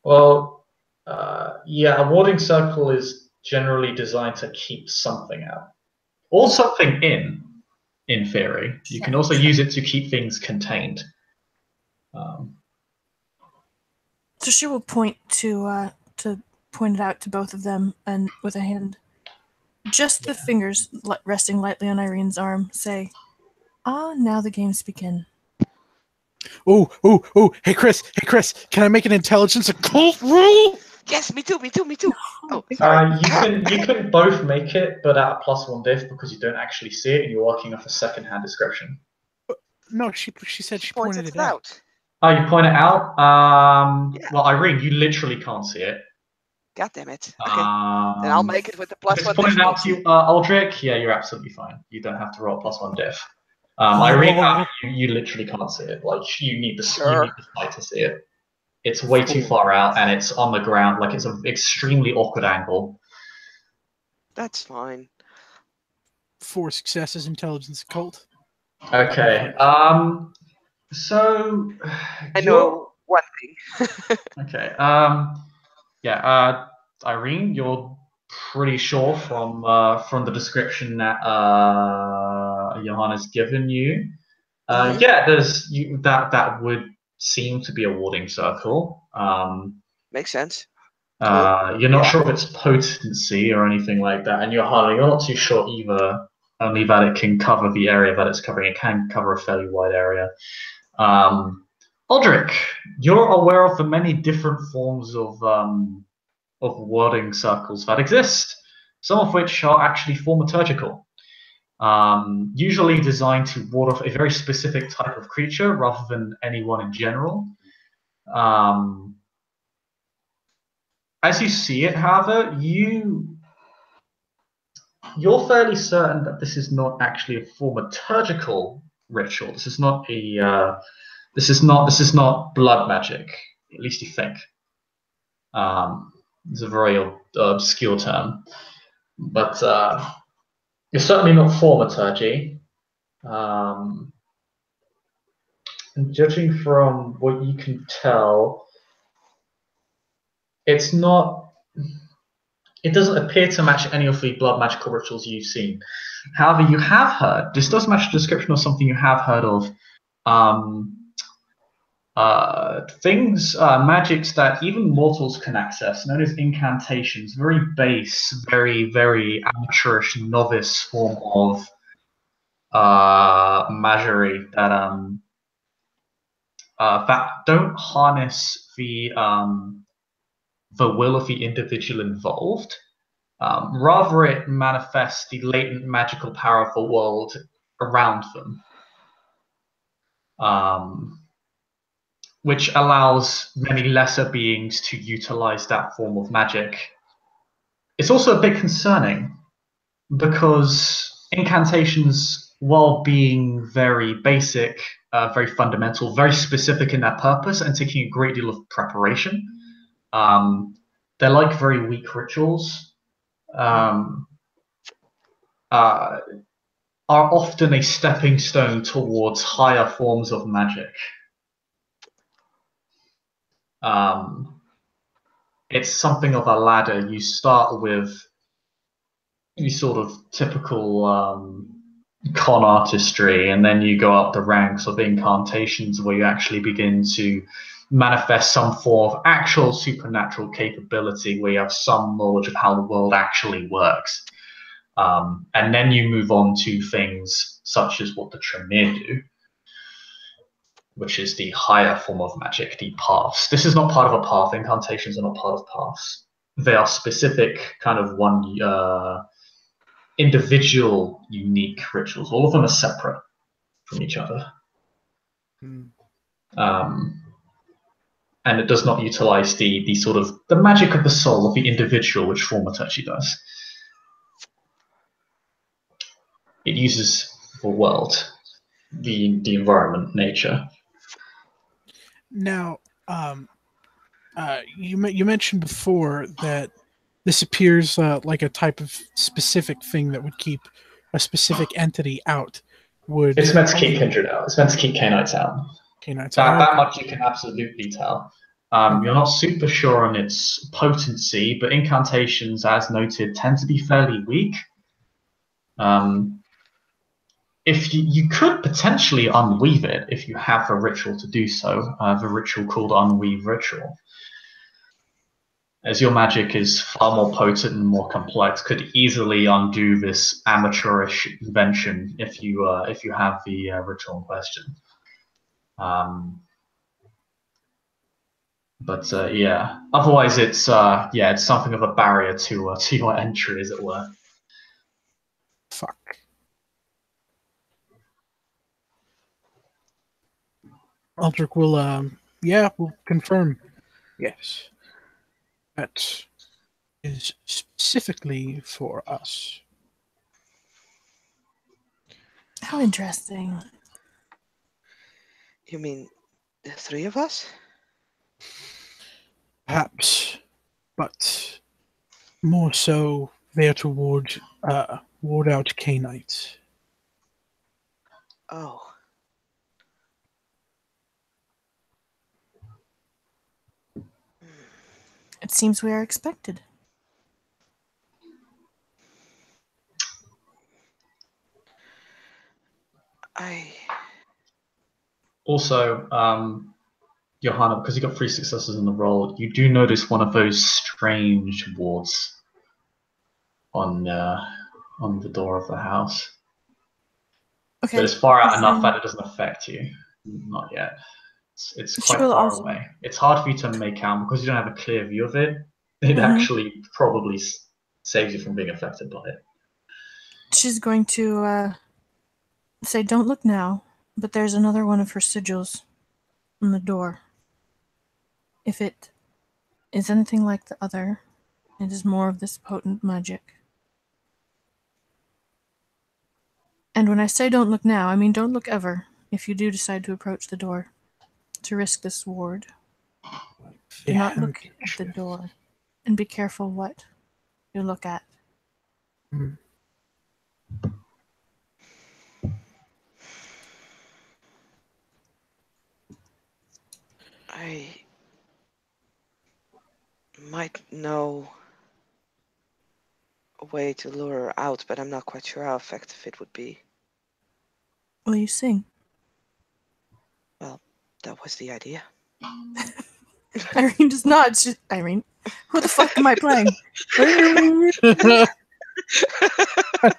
Well, yeah, a warding circle is generally designed to keep something out. Or something in theory. You can also use it to keep things contained. So she will point to point it out to both of them, and with a hand, just the fingers resting lightly on Irene's arm, say, now the games begin. Oh, hey Chris, can I make an intelligence occult roll? Yes, me too. Oh, sorry. You can both make it, but at a +1 diff because you don't actually see it and you're working off a second-hand description. No, she said she pointed it out. Oh, you point it out? Yeah. Well, Irene, you literally can't see it. God damn it. Okay. Then I'll make it with the +1 diff. If it's pointed out to you, Aldrich, yeah, you're absolutely fine. You don't have to roll a +1 diff. Irene, you literally can't see it. Like, you need the sight to see it. It's way too far out, and it's on the ground. Like, it's an extremely awkward angle. That's fine. 4 successes, intelligence occult. Okay. So I know one thing. Okay. Yeah. Irene, you're pretty sure from the description that Iohanna's given you. Yeah, that would seem to be a warding circle. Makes sense. You're not Yeah. sure of its potency or anything like that, and you're not too sure either. Only that it can cover the area that it's covering. It can cover a fairly wide area. Aldrich, you're aware of the many different forms of warding circles that exist, some of which are actually thaumaturgical. Usually designed to ward off a very specific type of creature rather than anyone in general. As you see it, however, you're fairly certain that this is not actually a thaumaturgical ritual. This is not a this is not blood magic. At least you think. It's a very obscure term, but it's certainly not thaumaturgy. And judging from what you can tell, it's not. It doesn't appear to match any of the blood magical rituals you've seen. However, you have heard. This does match the description of something you have heard of. Magics that even mortals can access, known as incantations. Very base, very, very amateurish, novice form of magiry that don't harness the will of the individual involved. Rather, it manifests the latent magical power of the world around them, which allows many lesser beings to utilize that form of magic. It's also a bit concerning because incantations, while being very basic, very fundamental, very specific in their purpose, and taking a great deal of preparation, they're like very weak rituals. Are often a stepping stone towards higher forms of magic. It's something of a ladder. You start with the sort of typical con artistry, and then you go up the ranks of incantations where you actually begin to manifest some form of actual supernatural capability, where you have some knowledge of how the world actually works. And then you move on to things such as what the Tremere do, which is the higher form of magic, the paths. This is not part of a path. Incantations are not part of paths. They are specific, kind of one individual, unique rituals. All of them are separate from each other. And it does not utilize the sort of the magic of the soul of the individual, which thaumaturgy does. It uses the world, the environment, nature. Now, you mentioned before that this appears like a type of specific thing that would keep a specific entity out. It's meant to keep kindred out. It's meant to keep Cainites out. That much you can absolutely tell. You're not super sure on its potency, but incantations, as noted, tend to be fairly weak. If you could potentially unweave it if you have a ritual to do so, the ritual called Unweave Ritual. As your magic is far more potent and more complex, could easily undo this amateurish invention if you have the ritual in question. Yeah. Otherwise, it's something of a barrier to your entry, as it were. Fuck. Aldrich will we'll confirm. Yes. That is specifically for us. How interesting. You mean the three of us? Perhaps, but more so there to ward out Cainites. Oh. It seems we are expected. I Also, Johanna, because you got 3 successes in the roll, you do notice one of those strange wards on the door of the house. Okay. But it's far out enough that it doesn't affect you. Not yet. It's She quite will far also- away. It's hard for you to make out because you don't have a clear view of it. It Mhm. actually probably saves you from being affected by it. She's going to say, "Don't look now," but there's another one of her sigils on the door. If it is anything like the other, it is more of this potent magic. And when I say don't look now, I mean don't look ever, if you do decide to approach the door, to risk this ward. Do not look at the door, and be careful what you look at. Mm. I might know a way to lure her out, but I'm not quite sure how effective it would be. Will you sing? Well, that was the idea. Irene does not. Irene, who the fuck am I playing? God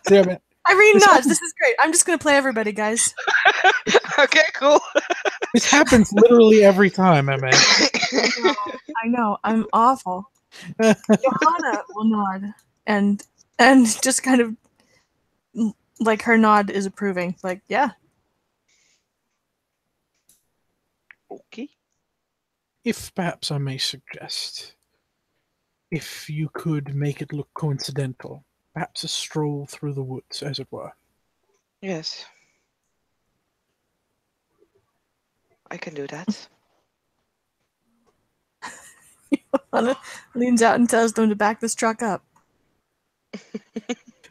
damn it. Irene This nods. happens- This is great. I'm just gonna play everybody, guys. Okay, cool. This happens literally every time, MA. I know. I'm awful. Johanna will nod and just kind of like her nod is approving. Like, yeah. Okay. If perhaps I may suggest, if you could make it look coincidental, perhaps a stroll through the woods, as it were. Yes. I can do that. Johanna leans out and tells them to back this truck up.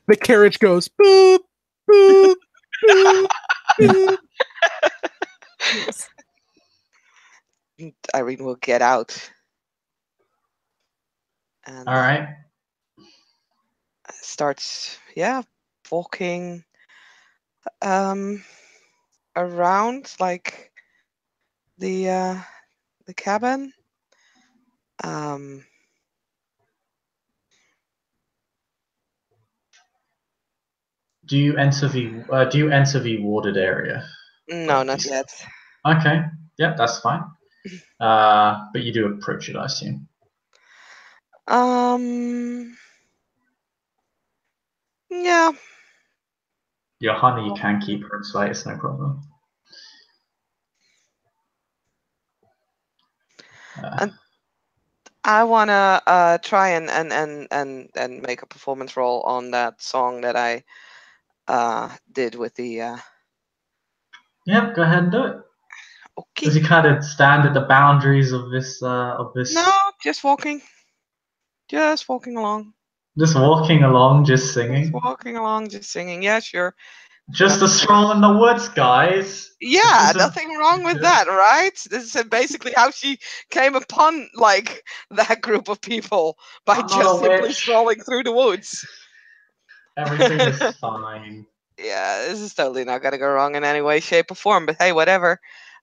The carriage goes boop, boop, boop, boop. Yes. Irene will get out. And All right. starts, walking around like the cabin. Do you enter the warded area? No, not yet. Okay. Yeah, that's fine. But you do approach it, I assume. Yeah. Johanna, you can keep her in sight. It's no problem. I wanna try and make a performance roll on that song that I did with the Yep, go ahead and do it. okay. Does he kind of stand at the boundaries of this No, just walking. Just walking along. just walking along, just Just singing? walking along, just singing. Yeah, sure. Just a stroll in the woods, guys. Yeah, This is- nothing wrong with that, right? This is basically how she came upon like that group of people by I'm not just a simply witch. strolling through the woods. Everything is fine. Yeah, this is totally not gonna go wrong in any way, shape, or form. But hey, whatever.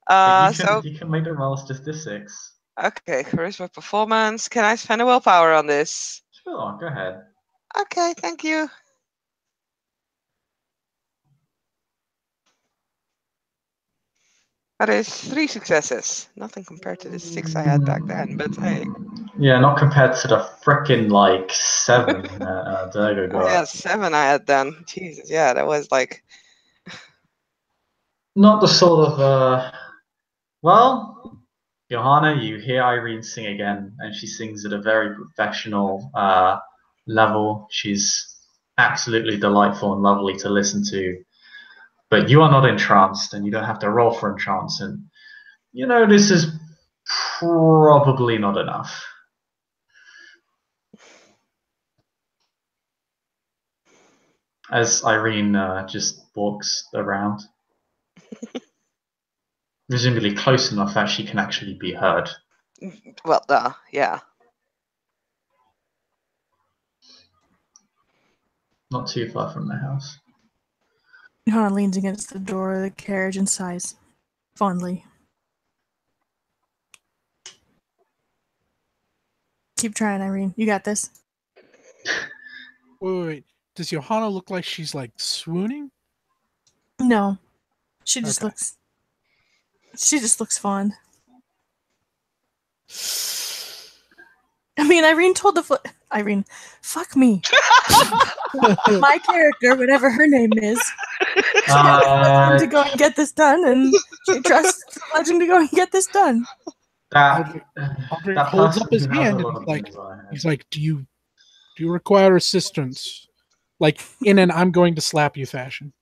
But So you can make the rolls just a 6. okay, charisma performance. Can I spend a willpower on this? Sure, go ahead. Okay, thank you. That is 3 successes. Nothing compared to the 6 I had back then, but hey. Yeah, not compared to the frickin' like 7 Durga got. Yeah, 7 I had then. Jesus, yeah, that was like Not the sort of well, Johanna, you hear Irene sing again, and she sings at a very professional level. She's absolutely delightful and lovely to listen to. But you are not entranced, and you don't have to roll for entrance. And you know this is probably not enough. As Irene just walks around, presumably close enough that she can actually be heard. well, yeah. Not too far from the house. Johanna leans against the door of the carriage and sighs fondly. Keep trying, Irene. You got this. Wait. Does Iohanna look like she's like swooning? No. She just Okay. looks fond. I mean, Irene told Irene, fuck me. My character, whatever her name is, she asked him to go and get this done, and she trusts the legend to go and get this done. That Aldrich holds up his person who has a hand lot and of bull's eye. he's like, "Do you require assistance?" Like in an "I'm going to slap you" fashion.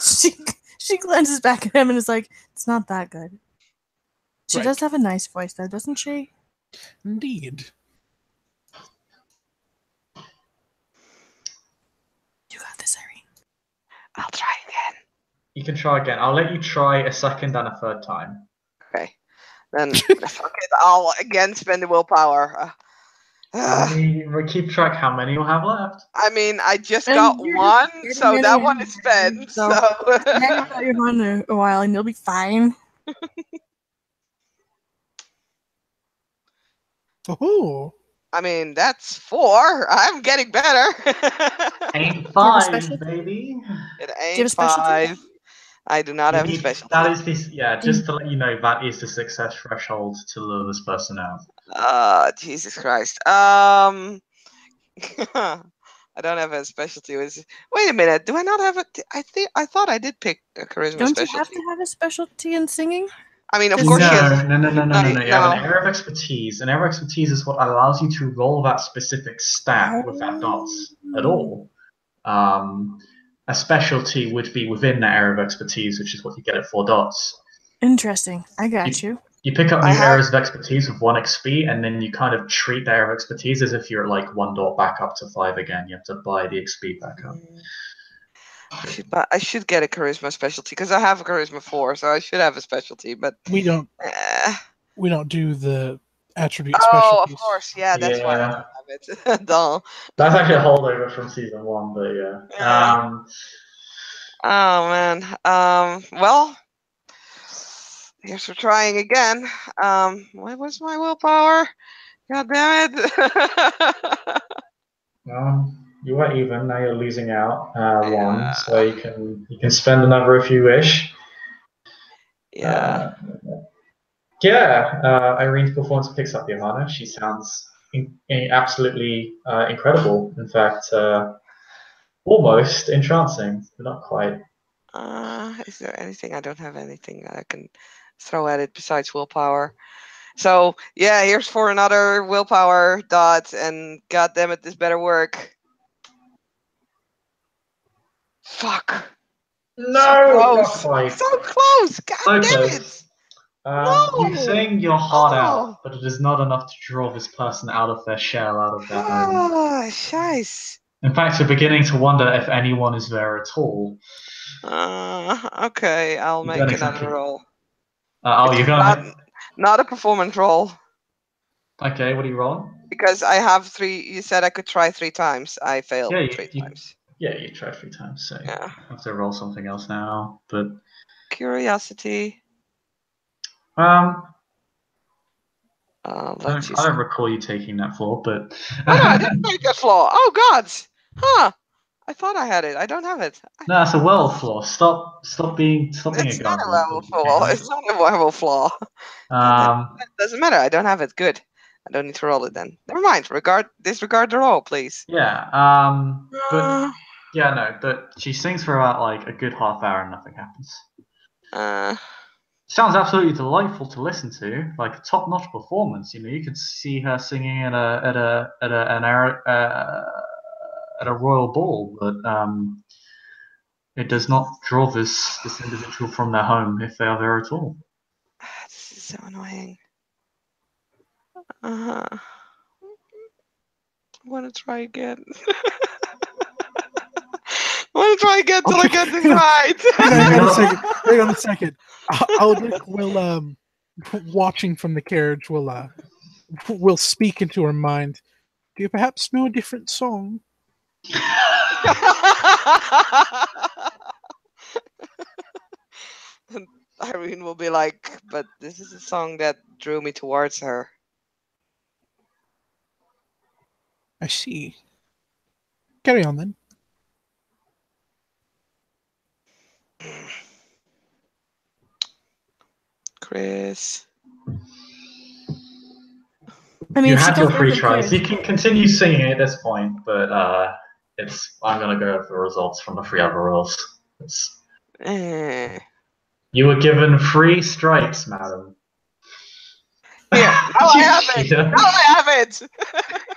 She glances back at him and is like, "It's not that good." She Right. does have a nice voice, though, doesn't she? Indeed. You got this, Irene. I'll try again. You can try again. I'll let you try a second and a third time. Okay. Then fuck it. I'll again spend the willpower. We keep track how many you'll have left. I mean, I just And got you're one, just so getting that it one in, is spent. so So hang out your mind a while, and you'll be fine. Oh. I mean, that's 4. I'm getting better. Ain't Do you have a 5, specialty? baby. It Do you have ain't a specialty? 5. I do not have a specialty. That is this. Yeah, just to let you know, that is the success threshold to lure this person out. Jesus Christ. I don't have a specialty. Wait a minute. Do I not have a? I thought I did pick a charisma Don't specialty. you have to have a specialty in singing? I mean, of Does course it- she has. No. You have an No. area of expertise. An area of expertise is what allows you to roll that specific stat without dots at all. A specialty would be within that area of expertise, which is what you get at 4 dots. Interesting. I got you. You pick up I new have- areas of expertise with 1 XP, and then you kind of treat that area of expertise as if you're like 1 dot back up to 5 again. You have to buy the XP back up. I should get a charisma specialty because I have a charisma 4, so I should have a specialty. But We don't do the attribute oh, specialties. of course, yeah, that's why I Yeah. don't have it. Duh. That's actually a holdover from season 1, but yeah. Yeah. Oh man. Well, guess we're trying again. What was my willpower? God damn it. You were even. Now you're losing out 1, Yeah. so you can spend another if you wish. Yeah. Irene's performance picks up Iohanna. She sounds absolutely incredible. In fact, almost entrancing, but not quite. Is there anything? I don't have anything that I can throw at it besides willpower. So yeah, here's for another willpower dot, and god damn it, this better work. Fuck. No, not So quite. close. So close. God So damn close. it. You sing your heart Oh. out, but it is not enough to draw this person out of their shell, out of their home. Ah, scheiß. In fact, you're beginning to wonder if anyone is there at all. Okay, I'll You make don't another exactly- roll. You're gonna. Not a performance roll. Okay, what are you rolling? Because I have 3. You said I could try 3 times. I failed Yeah, 3 times. Yeah, you tried 3 times, so Yeah. I have to roll something else now. But Curiosity. I Let's don't recall you taking that floor, but Oh no, I didn't make that flaw. Oh god. Huh. I thought I had it. I don't have it. no, it's a werewolf floor. Stop being a It's not a gargoyle. werewolf flaw. It's not a werewolf flaw. It doesn't matter. I don't have it. Good. I don't need to roll it then. Never mind. Disregard the roll, please. Yeah. But she sings for about like a good half hour and nothing happens. Sounds absolutely delightful to listen to, like a top-notch performance. You could see her singing at a royal ball, but it does not draw this individual from their home if they are there at all. This is so annoying. I want to try again. I want to try again till I get this right. Hang on a second. Aldrich will, watching from the carriage, will speak into her mind. Do you perhaps know a different song? And Irene will be like, but this is a song that drew me towards her. I see. Carry on then. Chris. I mean, You if she had goes your back free to the tries. You carriage, can continue singing at this point, but I'm gonna go over the results from the 3 other rules. Eh. You were given 3 strikes, madam. Here, now I You have it. cheater. Now I have it.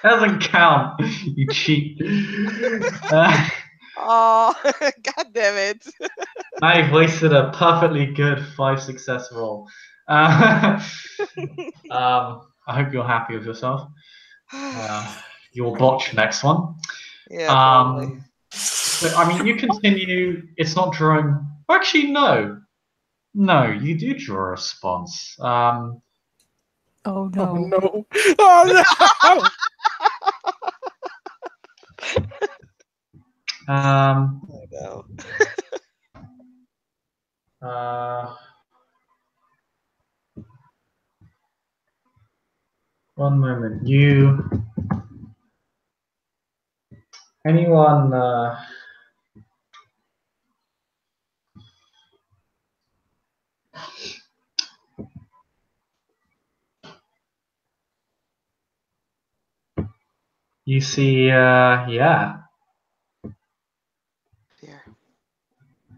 Doesn't count. You cheat. Oh, god damn it. Now you've wasted a perfectly good 5 success roll. I hope you're happy with yourself. You'll botch next one. Yeah, probably. But I mean, you continue. It's not drawing. Actually, no. No, you do draw a response. oh Oh no. no! Oh Um, I know. One moment. Anyone? You see? Yeah. Here.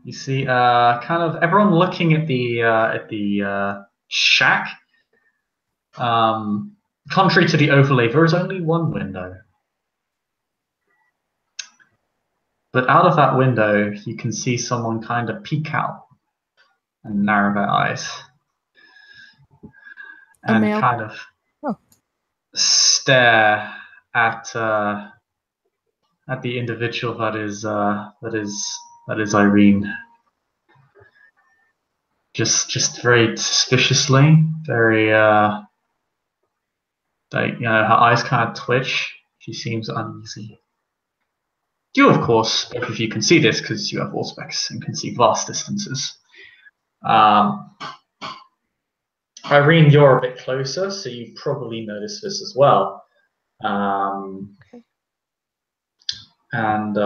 You see? Kind of everyone looking at the shack. Contrary to the overlay, there is only one window. But out of that window, you can see someone kind of peek out and narrow their eyes. A And male. kind of Oh. stare at the individual that is Irene. Just very suspiciously, very like, her eyes kind of twitch. She seems uneasy. You, of course, both of you can see this because you have Auspex and can see vast distances. Irene, you're a bit closer, so you probably notice this as well. Okay. And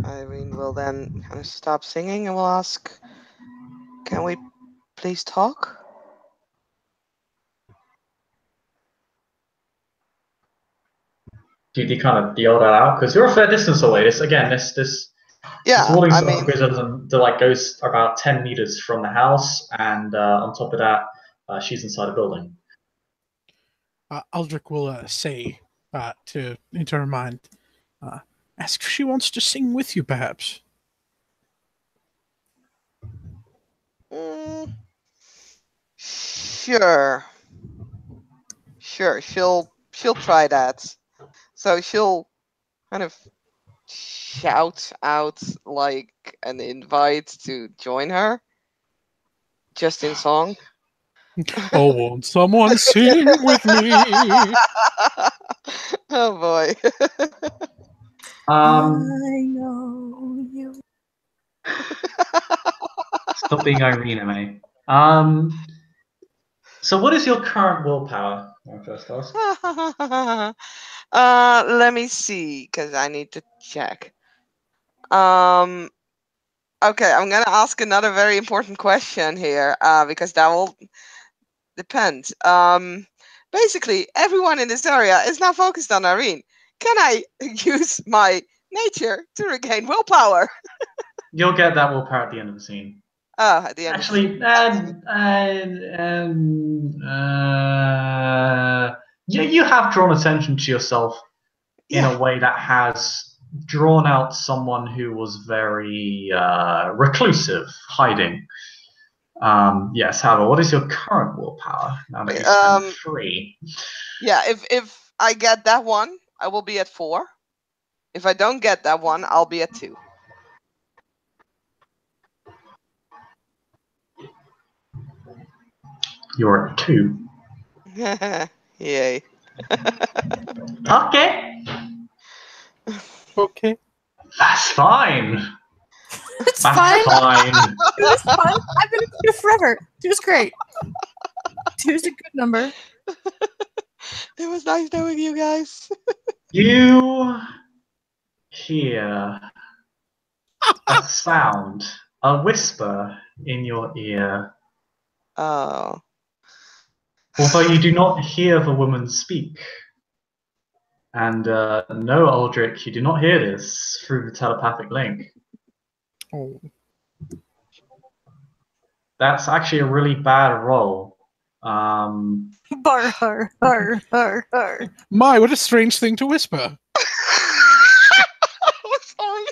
Irene will then kind of stop singing and will ask, "Can we please talk?" do you kind of yell that out? Because you're a fair distance away. This Yeah, walling's I mean, goes about 10 meters from the house, and on top of that, she's inside a building. Aldrich will say into her mind, ask if she wants to sing with you, perhaps. sure. She'll try that. So she'll kind of shout out like an invite to join her, just in song. Oh, won't someone sing with me? Oh boy. I know you. Stop being Irene, mate. So what is your current willpower? My first ask. Let me see, because I need to check. Okay, I'm gonna ask another very important question here, because that will depend. Basically, everyone in this area is now focused on Irene. Can I use my nature to regain willpower? You'll get that willpower at the end of the scene. Oh, at the end. Actually, you have drawn attention to yourself in a way that has drawn out someone who was very reclusive, hiding. Yes, however, what is your current willpower now that you spend 3? Yeah, if I get that one, I will be at 4. If I don't get that one, I'll be at 2. You're at 2. Yay. Okay. Okay. That's fine. It's That's fine. fine. Two is fine. I've been a two forever. Two's great. Two's a good number. It was nice knowing you guys. You hear a sound, a whisper in your ear. Oh. Although you do not hear the woman speak. And no, Aldrich, you do not hear this through the telepathic link. Oh. That's actually a really bad roll. Bar, har, har, har, har. My, what a strange thing to whisper. Sorry.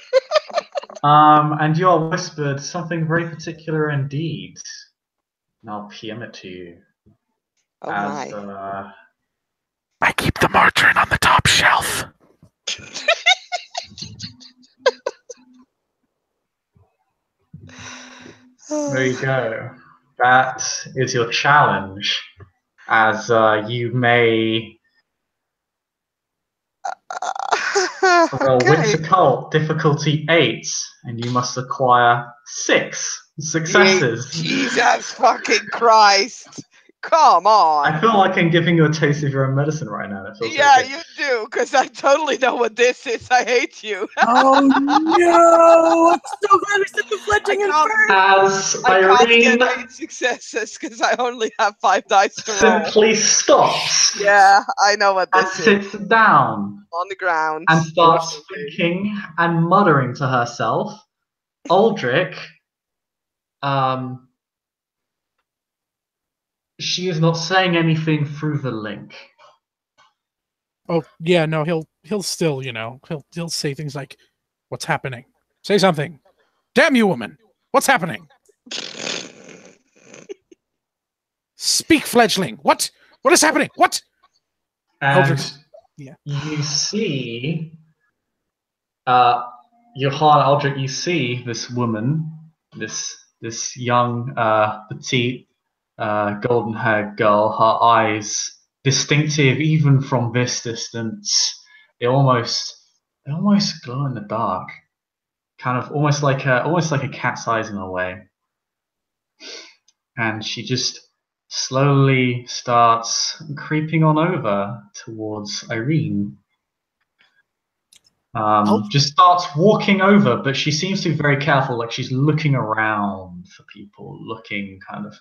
And you are whispered something very particular indeed. And I'll PM it to you. Oh As, my. I keep the margarine on the top shelf. there you go. That is your challenge. As you may roll Wits Okay. Occult, difficulty 8, and you must acquire 6 successes. Jesus fucking Christ. Come on. I feel like I'm giving you a taste of your own medicine right now. It feels Yeah, so good. you do, because I totally know what this is. I hate you. Oh no! I'm so glad we said the fledging in can't- first. As I can't get Irene 8 successes because I only have 5 dice to roll. simply stops Yeah, I know what and this is. sits down On the ground. and starts thinking and muttering to herself. Aldrich, she is not saying anything through the link. Oh yeah, no, he'll still, he'll say things like, "What's happening? Say something! Damn you, woman! What's happening? Speak, fledgling! What? What is happening? What?" And Aldrich, yeah. you see, Iohanna, Aldrich, you see this woman, this young, petite, golden-haired girl. Her eyes, distinctive even from this distance, they almost glow in the dark, kind of almost like a cat's eyes in a way. And she just slowly starts creeping on over towards Irene. Just starts walking over, but she seems to be very careful, like she's looking around for people, looking kind of.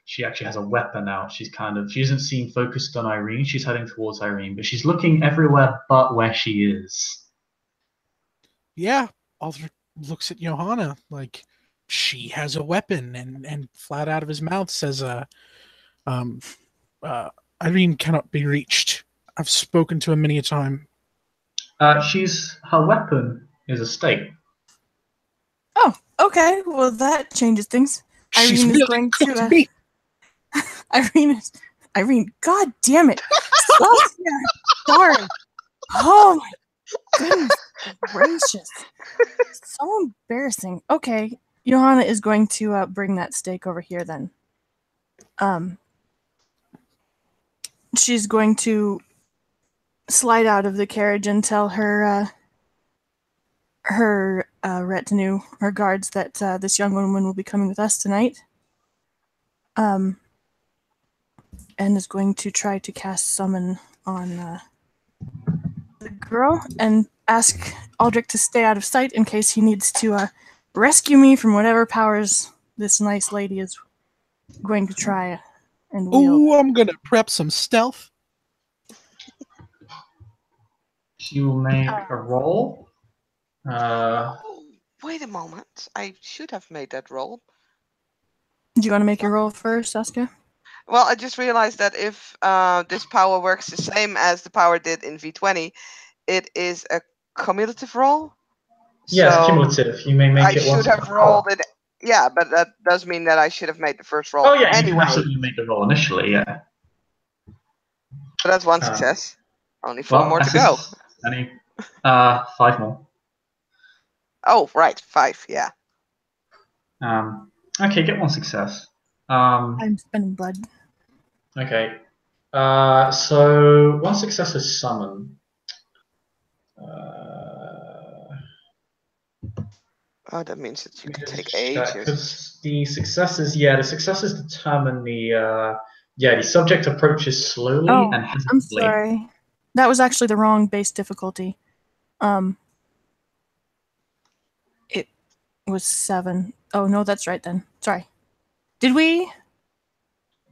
She actually has a weapon out. She doesn't seem focused on Irene. She's heading towards Irene, but she's looking everywhere but where she is. Yeah, Aldrich looks at Iohanna like she has a weapon, and flat out of his mouth says, Irene cannot be reached. I've spoken to her many a time." Her weapon is a stake. Oh, okay. Well, that changes things. She's Irene is really going good to. me. Irene. God damn it! Celestia, darn. Oh my goodness gracious! So embarrassing. Okay, Johanna is going to bring that steak over here. Then, she's going to slide out of the carriage and tell her retinue, her guards, that this young woman will be coming with us tonight. And is going to try to cast summon on the girl and ask Aldrich to stay out of sight in case he needs to rescue me from whatever powers this nice lady is going to try and wield. Oh, I'm gonna prep some stealth. She will make a roll. Oh, wait a moment. I should have made that roll. Do you want to make your roll first, Saskia? Well, I just realized that if this power works the same as the power did in V20, it is a cumulative roll. Yes, So cumulative. You may make I it once should have per roll. rolled it. Yeah, but that does mean that I should have made the first roll. Oh yeah, you can anyway, absolutely make the roll initially. Yeah. but that's one success. Only 4 more to go. Any, 5 more. Oh, right, 5. Yeah. Okay, get 1 success. I'm spending blood. Okay. So 1 success is summon. Oh, that means that you can take Check, ages. because the successes determine the subject approaches slowly Oh, and I'm hesitantly. sorry. That was actually the wrong base difficulty. It was 7. Oh, no, that's right then. Sorry. Did we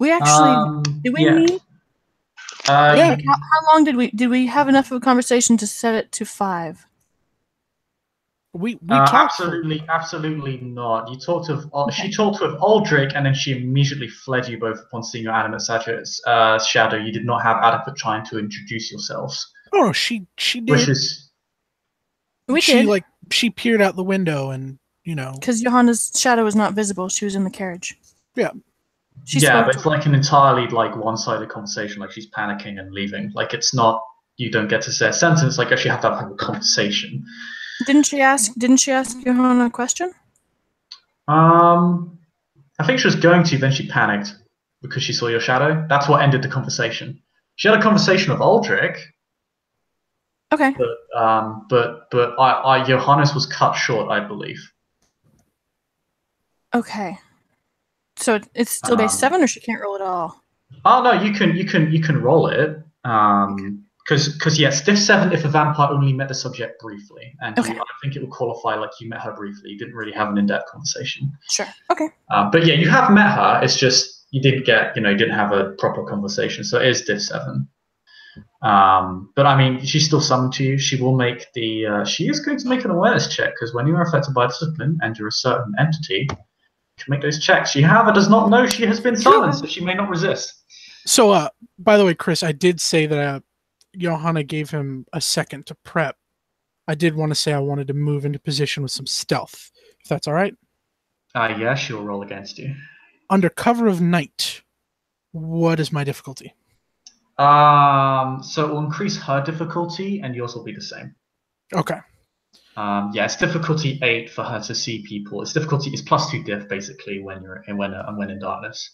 actually, did we Yeah. meet? Yeah. Like, how long did we have enough of a conversation to set it to 5? We talked. Absolutely not. You talked of Okay. She talked with Aldrich, and then she immediately fled you both upon seeing your animate shadow. You did not have adequate time to introduce yourselves. Oh, no, she did. Which is We she did. she peered out the window and Because Johanna's shadow was not visible. She was in the carriage. Yeah. She yeah, spoke but to it's like an entirely one-sided conversation. Like she's panicking and leaving. Like it's not. You don't get to say a sentence. Like actually have to have a conversation. Didn't she ask Johanna a question? I think she was going to. Then she panicked because she saw your shadow. That's what ended the conversation. She had a conversation with Aldrich. Okay. But Johannes was cut short, I believe. Okay. So it's still base 7, or she can't roll at all? Oh no, you can roll it. Because yes, diff 7 if a vampire only met the subject briefly, and Okay. I think it will qualify like you met her briefly. You didn't really have an in-depth conversation. Sure. Okay. But yeah, you have met her. It's just you didn't get you didn't have a proper conversation. So it is diff 7. But I mean, she's still summoned to you. She will make she is going to make an awareness check because when you are affected by discipline and you're a certain entity, you can make those checks. She, however, does not know she has been summoned, so she may not resist. So, by the way, Chris, I did say that Johanna gave him a second to prep. I did want to say I wanted to move into position with some stealth, if that's all right. Yeah, she'll roll against you. Under cover of night, what is my difficulty? So it will increase her difficulty, and yours will be the same. Okay. Yeah, it's difficulty 8 for her to see people. It's +2 diff basically when in darkness.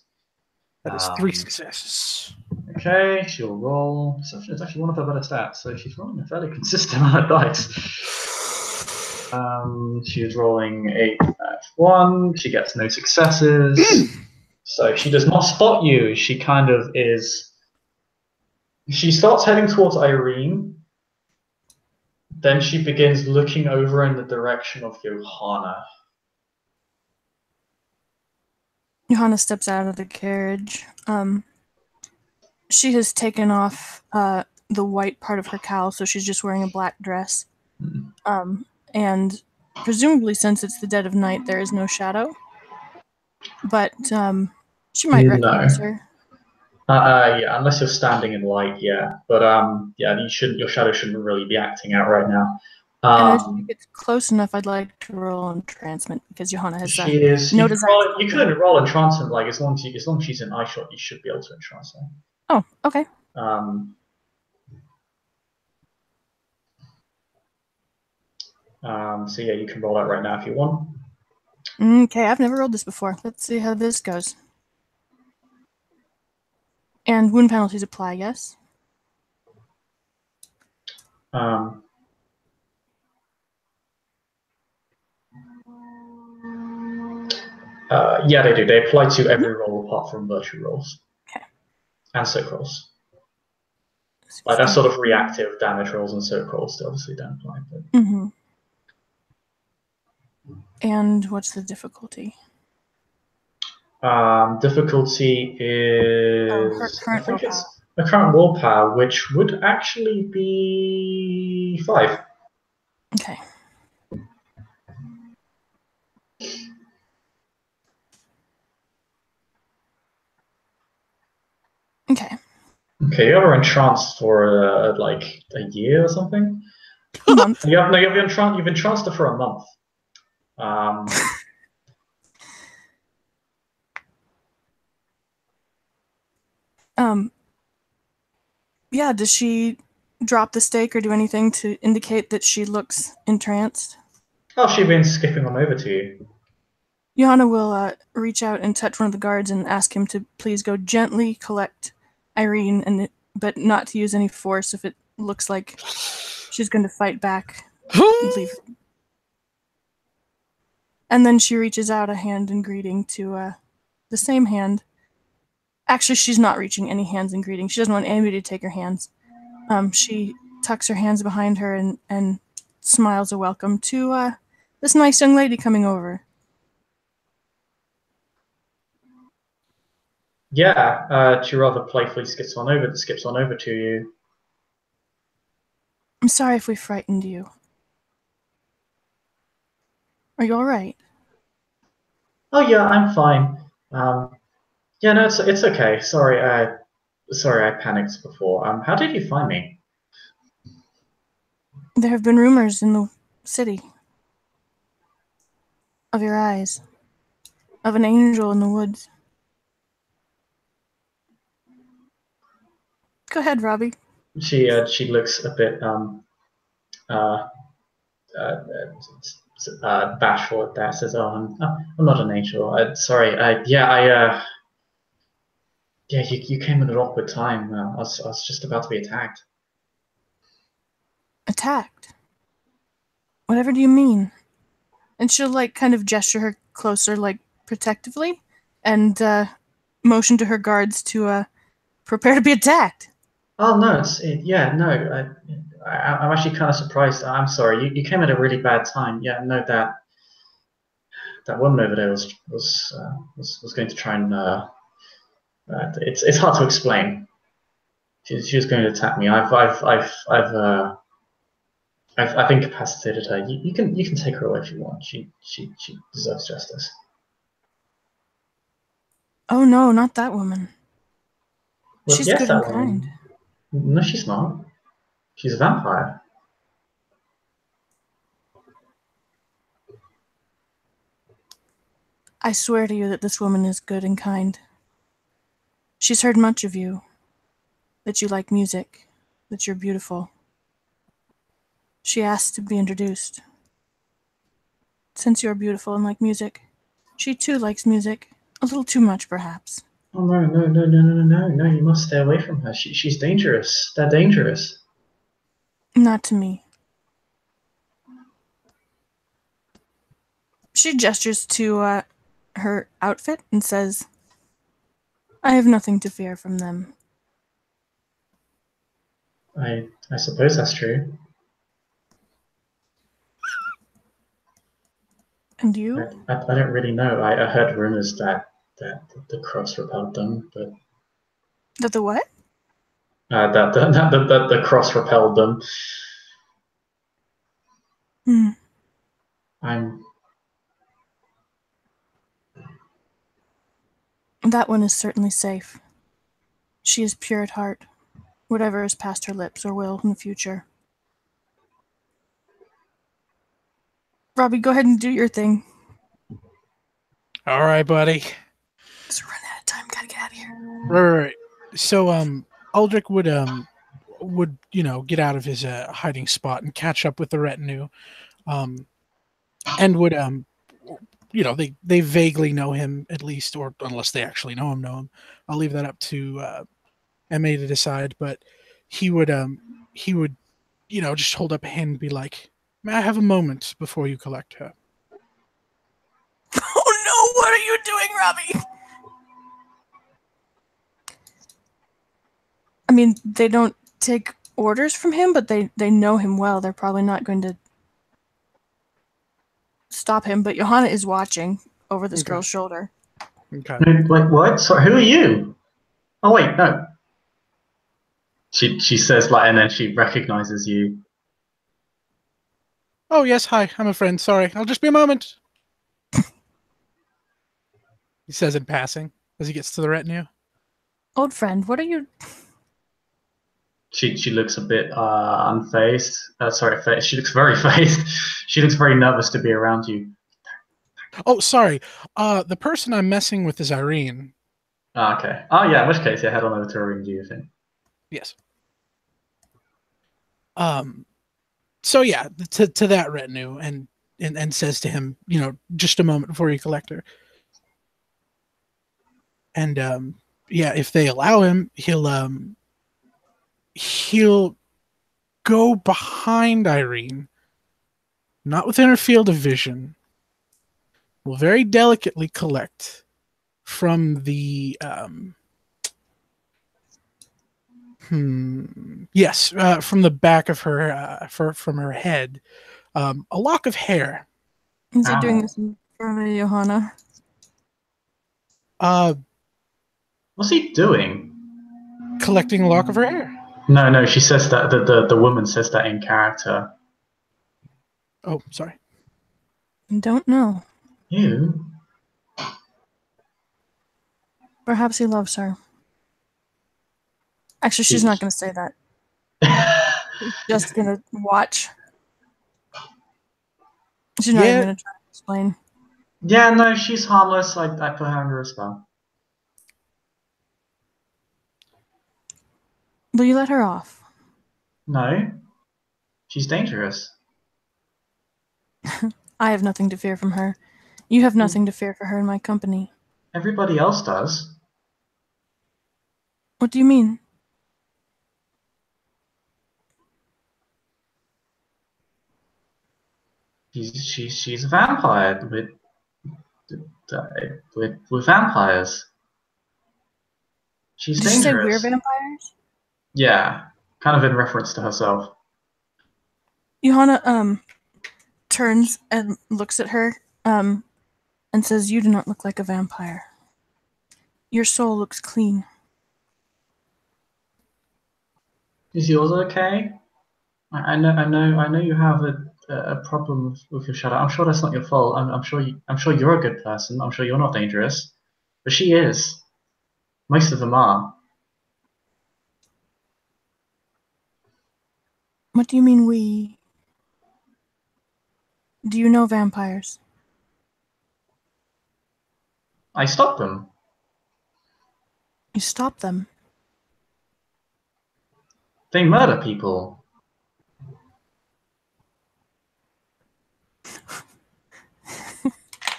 That is 3 successes. Okay, she'll roll. It's actually one of her better stats, so she's rolling a fairly consistent amount of dice. She is rolling 8 1. She gets no successes. So she does not spot you. She kind of is. She starts heading towards Irene. Then she begins looking over in the direction of Iohanna. Johanna steps out of the carriage. She has taken off the white part of her cowl, so she's just wearing a black dress. And presumably, since it's the dead of night, there is no shadow. But she might recognize her. Yeah, unless you're standing in light, yeah. But yeah, your shadow shouldn't really be acting out right now. And as she gets close enough, I'd like to roll entrancement because Johanna has no desire. You could roll entrancement, like as long as she's in eye shot, you should be able to entrance her. Oh, okay. So yeah, you can roll that right now if you want. Okay, I've never rolled this before. Let's see how this goes. And wound penalties apply, yes? Yeah, they do. They apply to every roll apart from virtue rolls. Okay. And soak rolls. Like that's sort of reactive damage rolls and soak rolls they obviously don't apply. But... And what's the difficulty? Difficulty is her current willpower. It's the current willpower, which would actually be 5. Okay. Okay. Okay, you were entranced for like a year or something. A month. You've been entranced for a month. Yeah, does she drop the stake or do anything to indicate that she looks entranced? Oh, she's been skipping on over to you. Johanna will reach out and touch one of the guards and ask him to please go gently collect Irene, but not to use any force if it looks like she's going to fight back. Leave. And then she reaches out a hand in greeting to the same hand. Actually, she's not reaching any hands in greeting. She doesn't want anybody to take her hands. She tucks her hands behind her and smiles a welcome to this nice young lady coming over. Yeah, she rather playfully skips on over to you. I'm sorry if we frightened you. Are you all right? Oh yeah, I'm fine. Yeah, no, it's okay. Sorry, I panicked before. How did you find me? There have been rumors in the city of your eyes, of an angel in the woods. Go ahead, Robbie. She looks a bit uh, bashful at that. Says, "Oh, I'm not an angel. Sorry. Yeah, you came at an awkward time. I was just about to be attacked." Attacked? Whatever do you mean? And she'll like kind of gesture her closer, like protectively, and motion to her guards to prepare to be attacked. Oh no, yeah, no. I'm actually kind of surprised. I'm sorry. You came at a really bad time. Yeah, no, that woman over there was going to try and it's hard to explain. She was going to attack me. I've incapacitated her. You can take her away if you want. She deserves justice. Oh no, not that woman. Well, She's yes, good that and kind. woman. No, she's not. She's a vampire. I swear to you that this woman is good and kind. She's heard much of you, that you like music, that you're beautiful. She asked to be introduced. Since you're beautiful and like music, she too likes music. A little too much, perhaps. Oh no! You must stay away from her. She's dangerous. They're dangerous. Not to me. She gestures to her outfit and says, I have nothing to fear from them. I suppose that's true. And you? I don't really know. I heard rumors that the cross repelled them, but That the what? that the cross repelled them. Hmm. I'm That one is certainly safe. She is pure at heart, whatever has passed her lips or will in the future. Robbie, go ahead and do your thing. All right, buddy. Because we're running out of time. Gotta get out of here. Right. So, Aldrich would get out of his hiding spot and catch up with the retinue, and would they vaguely know him at least, or unless they actually know him. I'll leave that up to Ma to decide. But he would just hold up a hand and be like, "May I have a moment before you collect her?" Oh no, what are you doing, Robbie? I mean, they don't take orders from him, but they know him well. They're probably not going to stop him. But Iohanna is watching over this girl's shoulder. Okay. wait, what? Sorry, who are you? Oh wait, no. She says and then she recognizes you. Oh yes, hi. I'm a friend. Sorry, I'll just be a moment. He says in passing as he gets to the retinue. Old friend, what are you... She looks a bit unfazed. Sorry, she looks very phased. She looks very nervous to be around you. Oh, sorry. The person I'm messing with is Irene. Okay. Oh yeah, in which case, yeah, head on over to her and do your thing. Yes. So yeah, to that retinue and says to him, just a moment before you collect her. And if they allow him, he'll go behind Irene, not within her field of vision, will very delicately collect from the from the back of her from her head, a lock of hair. Is he doing Ow. this in front of Iohanna? What's he doing? Collecting a lock of her hair. No, she says that the woman says that in character. Oh, sorry. Don't know. You? Perhaps he loves her. Actually, she's not going to say that. She's just going to watch. She's not even going to try to explain. Yeah, no, she's harmless. I put her under a spell. Will you let her off? No, she's dangerous. I have nothing to fear from her. You have nothing to fear for her in my company. Everybody else does. What do you mean? She's a vampire with vampires. She's Did you say we're dangerous. vampires? Yeah, kind of in reference to herself. Iohanna turns and looks at her and says, "You do not look like a vampire. Your soul looks clean." Is yours okay? I know you have a problem with your shadow. I'm sure that's not your fault. I'm sure you're a good person. I'm sure you're not dangerous, but she is. Most of them are. What do you mean we? Do you know vampires? I stopped them. You stop them. They murder people.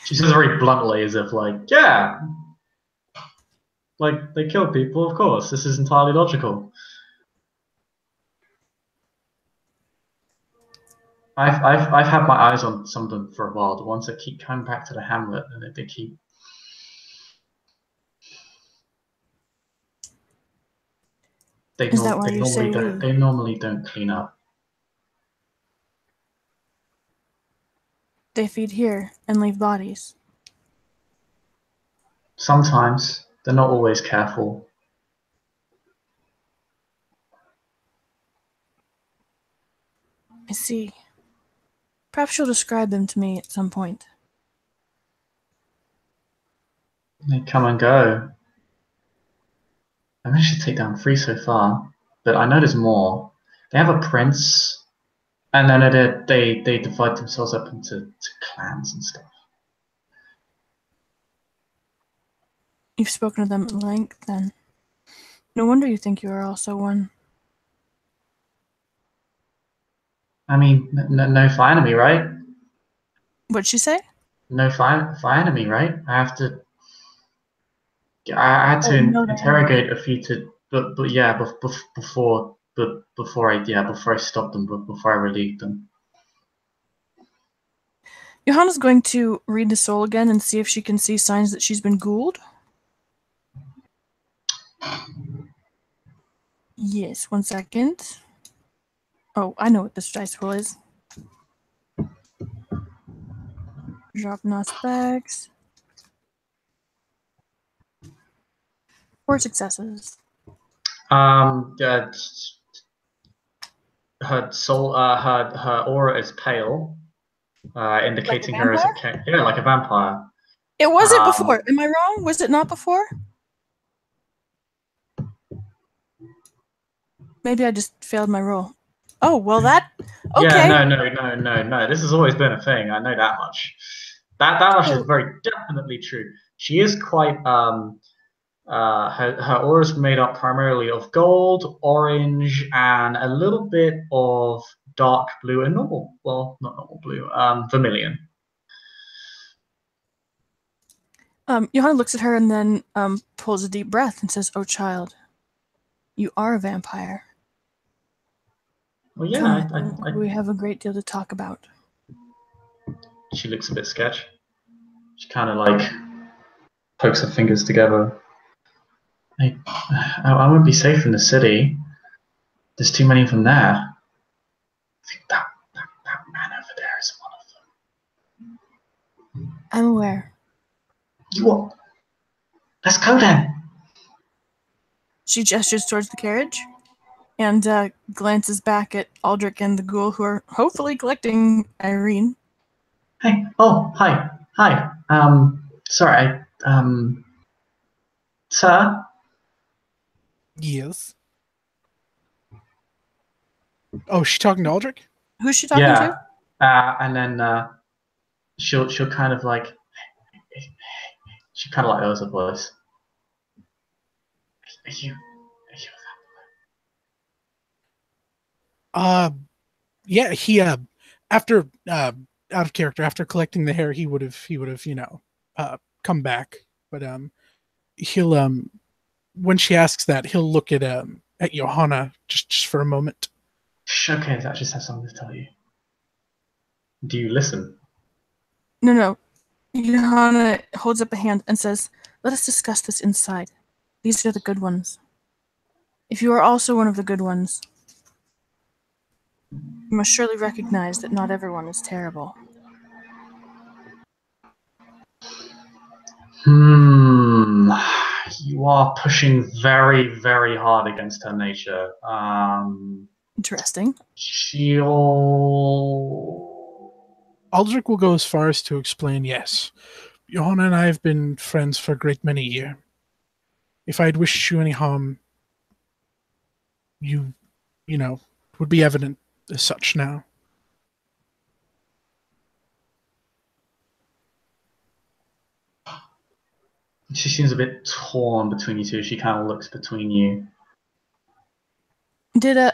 She says very bluntly, as if like, yeah, like they kill people. Of course, this is entirely logical. I've had my eyes on some of them for a while. The ones that keep coming back to the hamlet, and they keep. Is that why you say we? They normally don't clean up. They feed here and leave bodies. Sometimes they're not always careful. I see. Perhaps you'll describe them to me at some point. They come and go. I managed to take down 3 so far, but I know there's more. They have a prince, and then they divide themselves up into clans and stuff. You've spoken of them at length, then. No wonder you think you are also one. I mean, no fire enemy, right? What'd she say? No fire enemy, right? I had to interrogate a few before I stopped them, before I relieved them. Johanna's going to read the soul again and see if she can see signs that she's been ghouled. Yes, 1 second. Oh, I know what this dice roll is. Drop aspects. 4 successes. Her soul, her aura is pale, indicating her as like a vampire. It wasn't before. Am I wrong? Was it not before? Maybe I just failed my roll. Oh, well that... Okay. Yeah, no. This has always been a thing. I know that much. That much is very definitely true. She is quite... her aura is made up primarily of gold, orange, and a little bit of dark blue and normal... Well, not normal blue. Vermilion. Johanna looks at her and then pulls a deep breath and says, "Oh, child, you are a vampire. Well, yeah, we have a great deal to talk about." She looks a bit sketch. She kind of like pokes her fingers together. I won't be safe in the city. There's too many of them there. I think that man over there is one of them. I'm aware. You what? Let's go then. She gestures towards the carriage and glances back at Aldrich and the ghoul, who are hopefully collecting Irene. Hey, oh, hi. Sorry, sir? Yes. Oh, is she talking to Aldrich? Who's she talking to? And then she'll kind of like, she kind of like lowers her voice. Are you Yeah, he after out of character, after collecting the hair, he would have come back. But he'll when she asks that, he'll look at Iohanna just for a moment. okay, I just have something to tell you. Do you listen? No. Johanna holds up a hand and says, "Let us discuss this inside. These are the good ones. If you are also one of the good ones, you must surely recognize that not everyone is terrible." You are pushing very, very hard against her nature. Interesting. Aldrich will go as far as to explain, yes, Johanna and I have been friends for a great many years. If I had wished you any harm, you would be evident as such now. She seems a bit torn between you two. She kind of looks between you.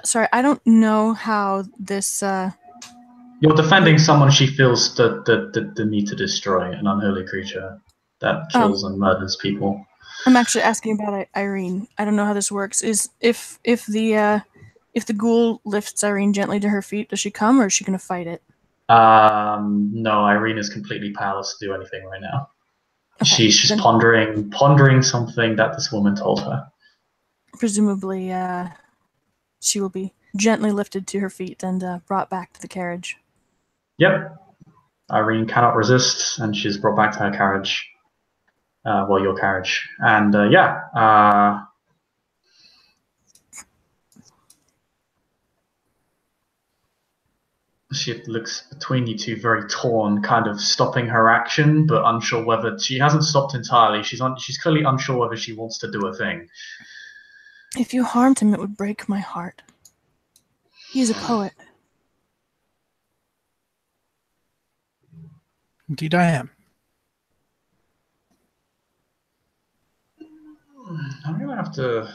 Sorry, I don't know how this, You're defending someone she feels the need to destroy, an unholy creature that kills and murders people. I'm actually asking about Irene. I don't know how this works. If the ghoul lifts Irene gently to her feet, does she come, or is she going to fight it? No, Irene is completely powerless to do anything right now. Okay, She's just pondering something that this woman told her. Presumably, she will be gently lifted to her feet and brought back to the carriage. Yep. Irene cannot resist, and she's brought back to her carriage. Your carriage. And she looks between you two, very torn, kind of stopping her action, but unsure whether she hasn't stopped entirely. She's clearly unsure whether she wants to do a thing. If you harmed him, it would break my heart. He is a poet. Indeed, I am. I'm gonna have to.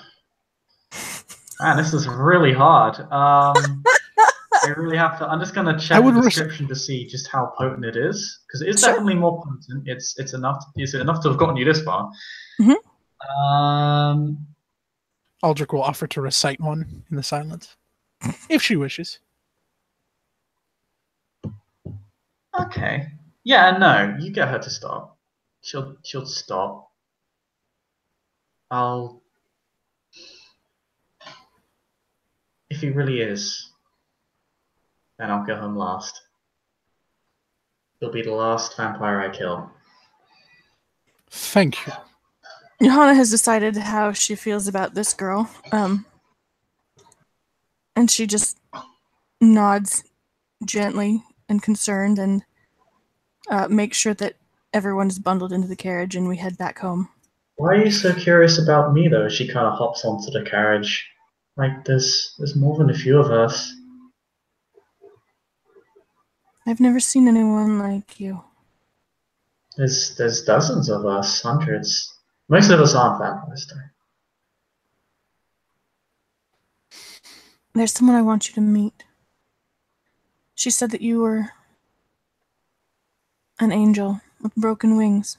Man, this is really hard. I really have to. I'm just gonna check the description to see just how potent it is, because it is definitely more potent. It's enough. Is it enough to have gotten you this far? Mm-hmm. Aldrich will offer to recite one in the silence, if she wishes. Okay. Yeah. No. You get her to stop. She'll stop. If he really is, then I'll go home last. He'll be the last vampire I kill. Thank you. Johanna has decided how she feels about this girl, and she just nods gently and concerned and makes sure that everyone is bundled into the carriage and we head back home. Why are you so curious about me, though? She kind of hops onto the carriage. Like, there's more than a few of us. I've never seen anyone like you. There's dozens of us, hundreds. Most of us aren't vampires, though. There's someone I want you to meet. She said that you were an angel with broken wings.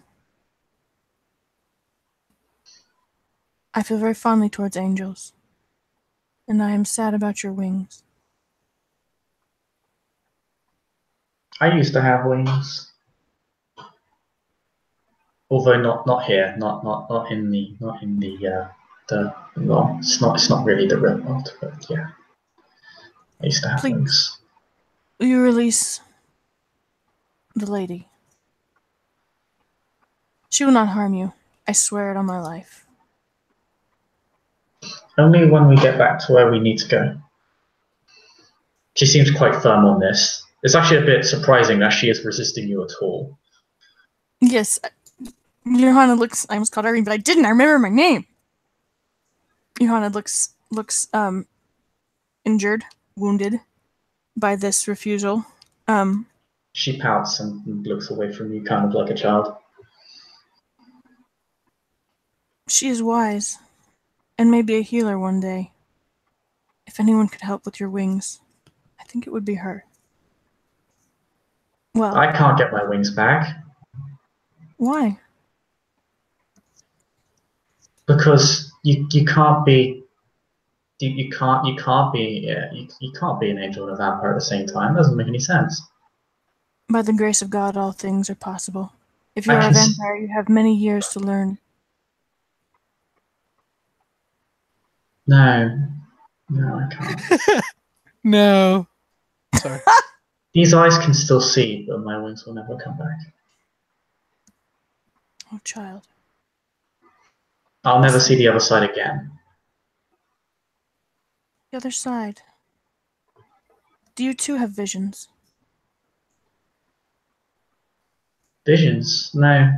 I feel very fondly towards angels, and I am sad about your wings. I used to have wings. although not here, not in the well, it's not really the real world, but yeah, I used to have Please. wings. Will you release the lady? She will not harm you. I swear it on my life. Only when we get back to where we need to go. She seems quite firm on this. It's actually a bit surprising that she is resisting you at all. Yes. Iohanna looks... I almost called Irene, but I didn't. I remember my name. Iohanna looks injured, wounded by this refusal. She pouts and looks away from you, kind of like a child. She is wise, and may be a healer one day. If anyone could help with your wings, I think it would be her. Well, I can't get my wings back. why? Because you can't be you can't be you can't be an angel and a vampire at the same time. It doesn't make any sense. By the grace of God, all things are possible. If you I are a can vampire, you have many years to learn. No, I can't. No. Sorry. These eyes can still see, but my wings will never come back. Oh, child. I'll never see the other side again. The other side. Do you too have visions? Visions? No.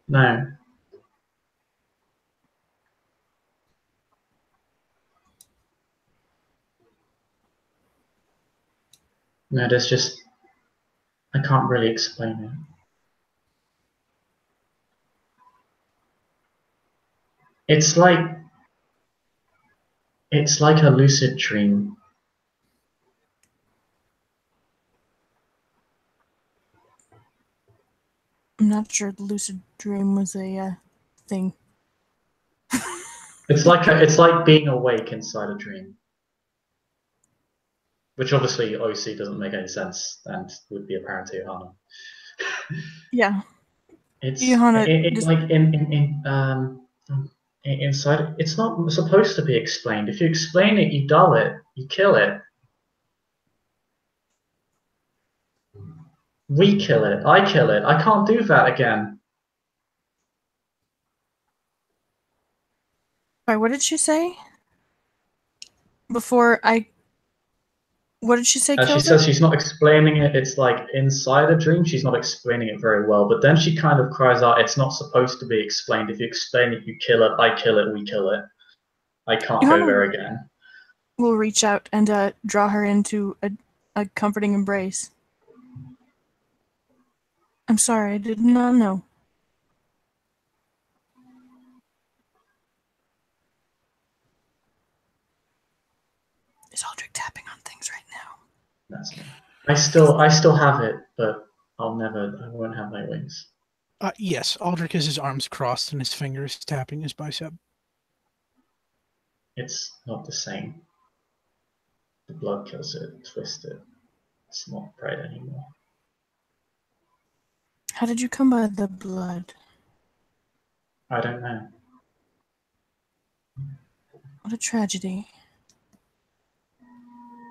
No. No, there's just... I can't really explain it. It's like a lucid dream. I'm not sure the lucid dream was a thing. It's like being awake inside a dream. Which obviously doesn't make any sense and would be apparent to Iohanna. Yeah. It's Iohanna like inside. It's not supposed to be explained. If you explain it, you dull it. You kill it. We kill it. I kill it. I can't do that again. Sorry, what did she say? Before I... What did she say As she kills says, it? she's not explaining it. It's like inside a dream. She's not explaining it very well. But then she kind of cries out, "It's not supposed to be explained. If you explain it, you kill it. I kill it. We kill it. I can't go there again." We'll reach out and draw her into a comforting embrace. I'm sorry, I did not know. Is Aldrich tapping on things right now? That's me. I still have it, but I won't have my wings. Yes, Aldrich has his arms crossed and his fingers tapping his bicep. It's not the same. The blood kills it, twist it. It's not bright anymore. How did you come by the blood? I don't know. What a tragedy.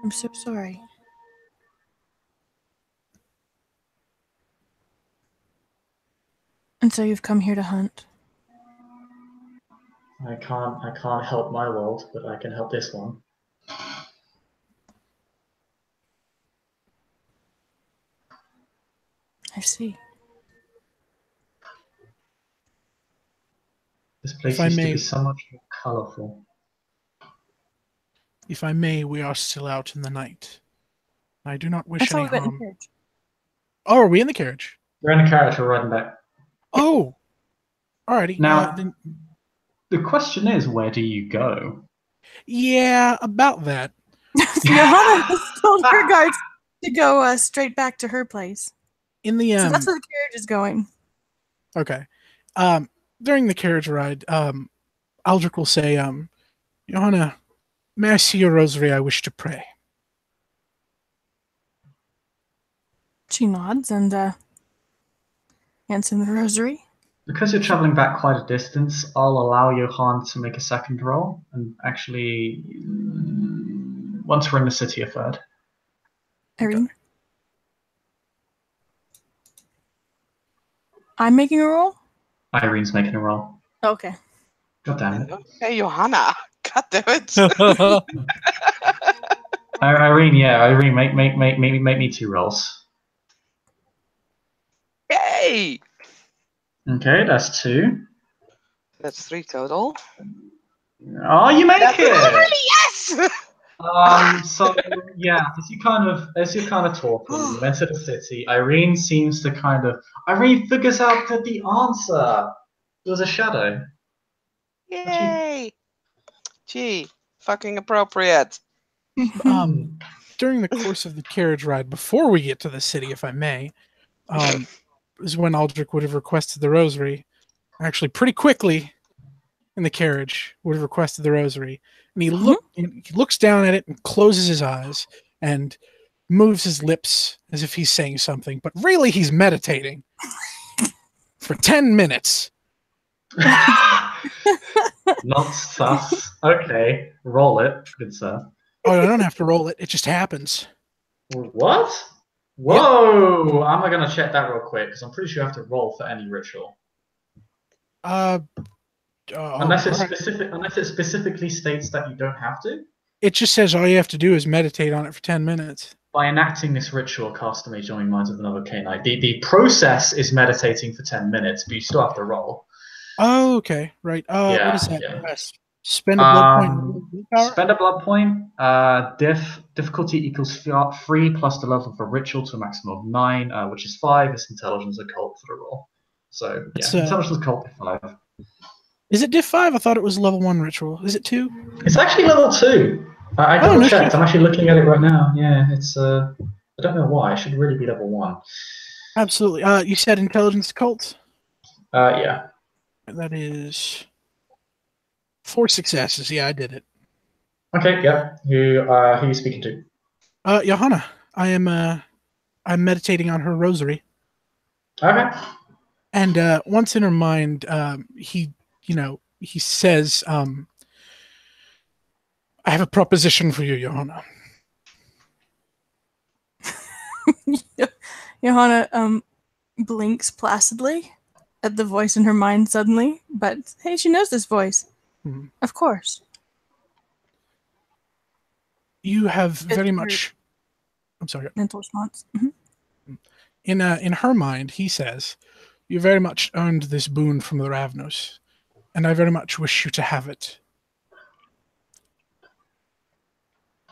I'm so sorry. And so you've come here to hunt? I can't help my world, but I can help this one. I see. This place If I used to may- be so much more colourful. If I may, we are still out in the night. I do not wish That's how any we went in harm. the carriage. Oh, are we in the carriage? We're in a carriage, we're riding back. Oh! Alrighty. Now, Then, the question is, where do you go? yeah, about that. Iohanna has told her guards to go straight back to her place. In the So that's where the carriage is going. Okay. During the carriage ride, Aldrich will say, Johanna, may I see your rosary? I wish to pray. She nods and hands him the rosary. Because you're traveling back quite a distance, I'll allow Johan to make a second roll, and actually, once we're in the city, a third. Irene? I'm making a roll? Irene's making a roll. Okay. God damn it. Hey, Iohanna. God damn it. Irene, make me 2 rolls. Yay! Okay, that's 2. That's 3 total. Oh, you make it! Yes! So yeah, as you're kind of talking, you enter the city. Irene figures out that the answer was a shadow. Yay! Gee, fucking appropriate. During the course of the carriage ride, before we get to the city, if I may, is when Aldrich would have requested the rosary. Actually, pretty quickly in the carriage, would have requested the rosary. And he looks down at it and closes his eyes and moves his lips as if he's saying something, but really he's meditating for 10 minutes. Not sus. Okay, roll it, good sir. Oh, I don't have to roll it. It just happens. What? Whoa! Yep. I'm going to check that real quick because I'm pretty sure you have to roll for any ritual. Unless it specifically states that you don't have to. It just says all you have to do is meditate on it for 10 minutes. By enacting this ritual, cast a mage joining minds with another Cainite. The process is meditating for 10 minutes, but you still have to roll. Oh, okay, right. What is that? Yeah. Spend a blood point. Spend a blood point. Difficulty equals 3 plus the level of a ritual to a maximum of 9, which is 5. It's intelligence occult for the roll. So yeah, intelligence occult 5. Is it diff 5? I thought it was level 1 ritual. Is it 2? It's actually level 2. I double checked. I'm actually looking at it right now. Yeah, it's I don't know why. It should really be level 1. Absolutely. You said intelligence occult? Yeah. That is 4 successes. Yeah, I did it. Okay, yeah. Who are you speaking to? Iohanna. I'm meditating on her rosary. Okay. And once in her mind, he says, I have a proposition for you, Iohanna. Iohanna blinks placidly at the voice in her mind suddenly, but hey, she knows this voice. Mm-hmm. Of course. You have very much... I'm sorry. Mental response. Mm-hmm. In her mind, he says, you very much earned this boon from the Ravnos, and I very much wish you to have it.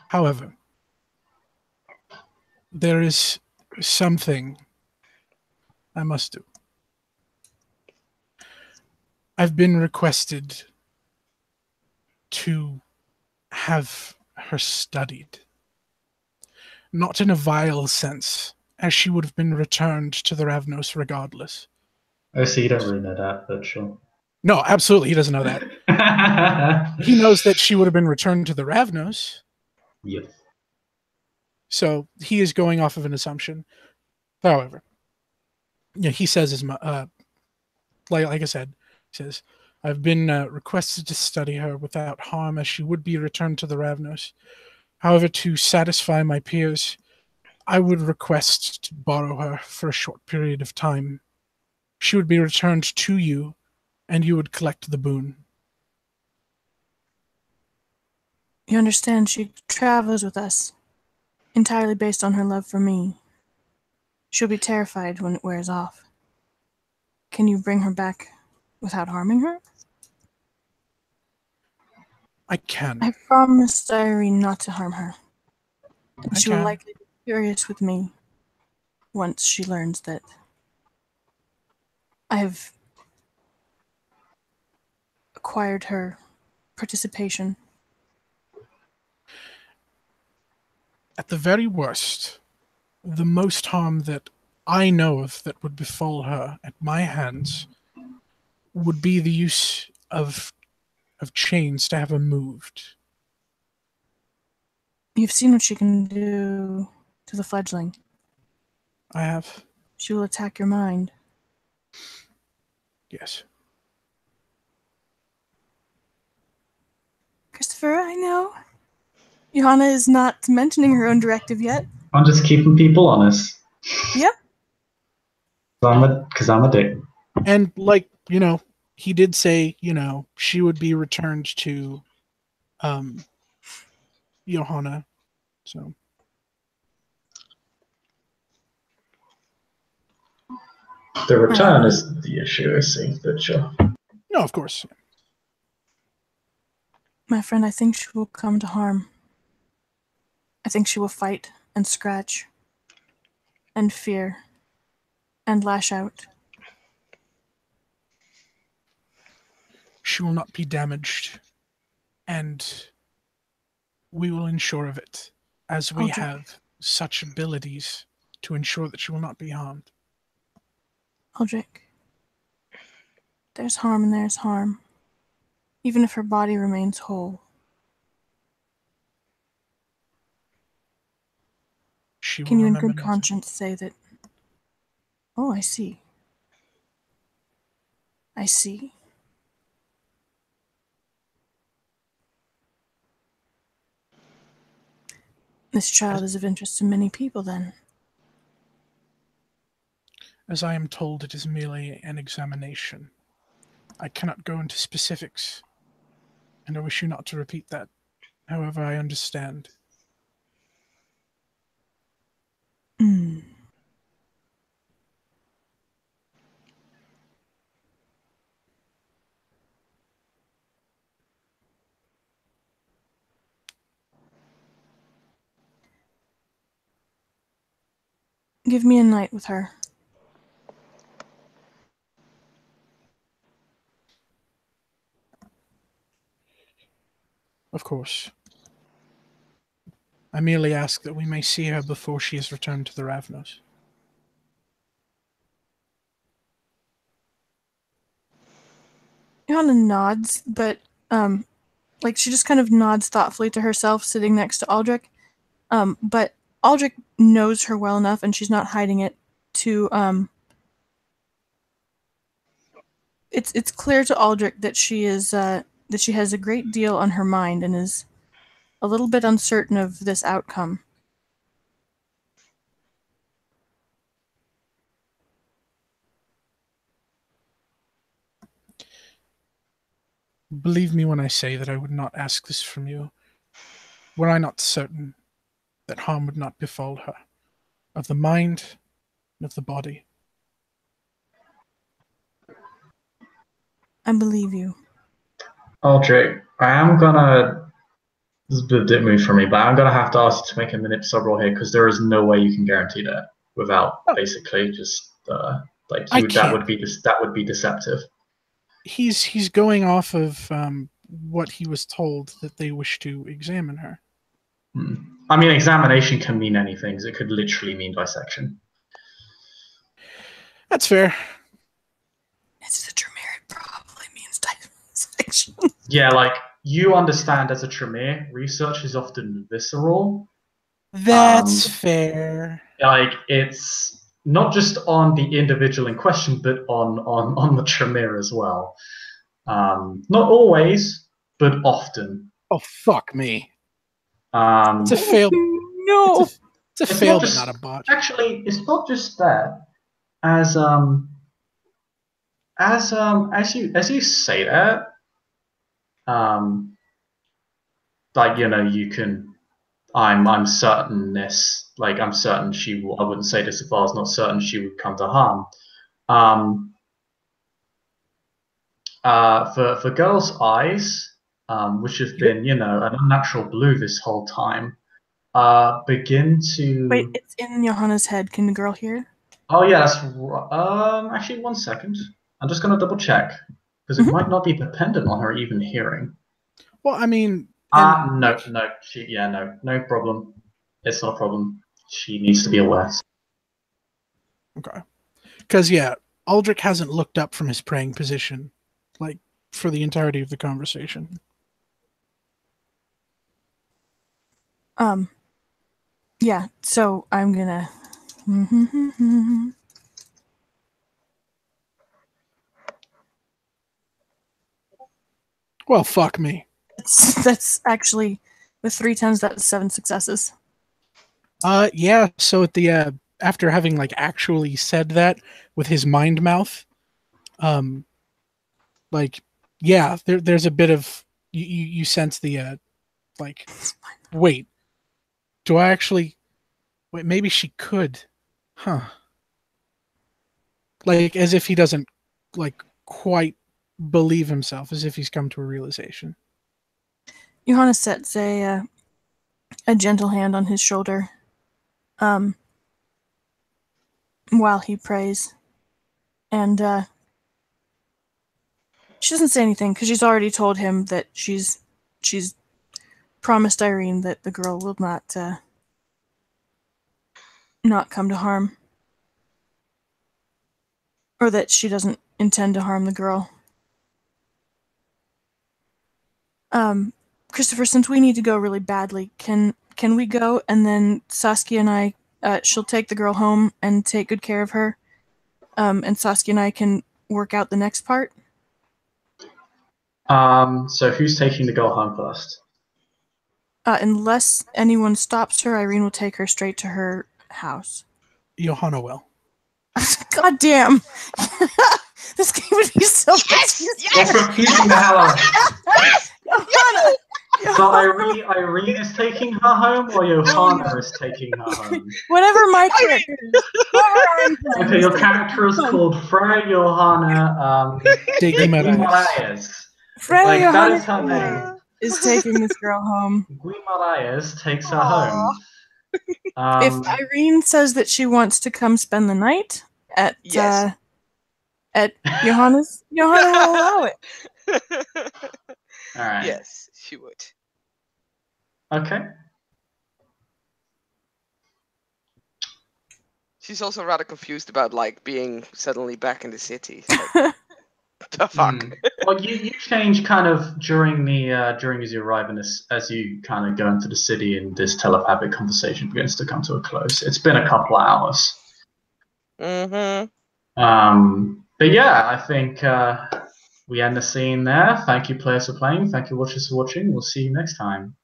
However, there is something I must do. I've been requested to have her studied. Not in a vile sense, as she would have been returned to the Ravnos regardless. Oh, so you don't really know that, but sure. No, absolutely, he doesn't know that. He knows that she would have been returned to the Ravnos. Yes. So he is going off of an assumption. However, yeah, he says like I said, he says, I've been requested to study her without harm, as she would be returned to the Ravnos. However, to satisfy my peers, I would request to borrow her for a short period of time. She would be returned to you, and you would collect the boon. You understand, she travels with us, entirely based on her love for me. She'll be terrified when it wears off. Can you bring her back without harming her? I can. I promised Irene not to harm her. And she will likely be furious with me once she learns that I have acquired her participation. At the very worst, the most harm that I know of that would befall her at my hands would be the use of chains to have her moved. You've seen what she can do to the fledgling. I have. She will attack your mind. Yes. Christopher, I know. Iohanna is not mentioning her own directive yet. I'm just keeping people honest. Yep. Because I'm a dick. And, he did say, she would be returned to Iohanna. So. The return is the issue, I see, but sure. No, of course. My friend, I think she will come to harm. I think she will fight and scratch and fear and lash out. She will not be damaged, and we will ensure of it, as we have such abilities to ensure that she will not be harmed. Aldrich, there's harm and there's harm, even if her body remains whole. Can you in good conscience say that, oh, I see. I see. This child is of interest to many people, then. As I am told, it is merely an examination. I cannot go into specifics, and I wish you not to repeat that. However, I understand. Give me a night with her. Of course. I merely ask that we may see her before she is returned to the Ravnos. Iohanna nods, but, she just kind of nods thoughtfully to herself, sitting next to Aldrich. But Aldrich knows her well enough, and she's not hiding it, to, It's clear to Aldrich that she is, that she has a great deal on her mind and is a little bit uncertain of this outcome. Believe me when I say that I would not ask this from you, were I not certain that harm would not befall her, of the mind and of the body. I believe you. Aldrich, I am gonna. This is a bit of a dick move for me, but I'm gonna have to ask you to make a minute sub roll here because there is no way you can guarantee that without basically just that would be deceptive. He's going off of what he was told that they wish to examine her. I mean, examination can mean anything. It could literally mean dissection. That's fair. It's the Tremere, it probably means dissection. Yeah, you understand as a Tremere, research is often visceral. That's fair. It's not just on the individual in question, but on the Tremere as well. Not always, but often. Oh, fuck me. It's a fail. No. It's a fail, but not a botch. Actually, it's not just that. As you say that, you can. I'm certain this. I'm certain she. I wouldn't say this if I was not certain she would come to harm. For girls' eyes, which have been, an unnatural blue this whole time, begin to. Wait, it's in Johanna's head. Can the girl hear? Oh yeah, that's actually 1 second. I'm just gonna double check because it might not be dependent on her even hearing. Well, I mean, no problem. It's not a problem. She needs to be aware. Okay, because Aldrich hasn't looked up from his praying position, for the entirety of the conversation. Yeah. So I'm gonna. Well, fuck me. That's actually, with 3 10s, that's 7 successes. Yeah. So at the after having like actually said that with his mind mouth, like yeah, there's a bit of you sense the like wait, do I actually wait? Maybe she could, huh? Like as if he doesn't like quite believe himself, as if he's come to a realization. Iohanna sets a gentle hand on his shoulder while he prays. And she doesn't say anything because she's already told him that she's promised Irene that the girl will not come to harm. Or that she doesn't intend to harm the girl. Christopher, since we need to go really badly, can we go and then Saskia and I, she'll take the girl home and take good care of her, and Saskia and I can work out the next part? So who's taking the girl home first? Unless anyone stops her, Irene will take her straight to her house. Iohanna will. God damn! This game would be so much easier. You're confusing the hell out of me. Iohanna! So Irene is taking her home, or Iohanna is taking her home? Whatever my character is. Whatever I'm playing. Okay, your character is called Freya Iohanna Guimaraes. Freya Like, that is Iohanna her name. is taking this girl home. Guimaraes takes her home. If Irene says that she wants to come spend the night at Yes. At Johanna's, Iohanna will allow it. All right. Yes, she would. Okay. She's also rather confused about like being suddenly back in the city. Like, the fuck. Well, you change kind of during as you arrive in this, as you kind of go into the city, and this telepathic conversation begins to come to a close. It's been a couple of hours. Mm-hmm. But yeah, I think we end the scene there. Thank you, players, for playing. Thank you, watchers, for watching. We'll see you next time.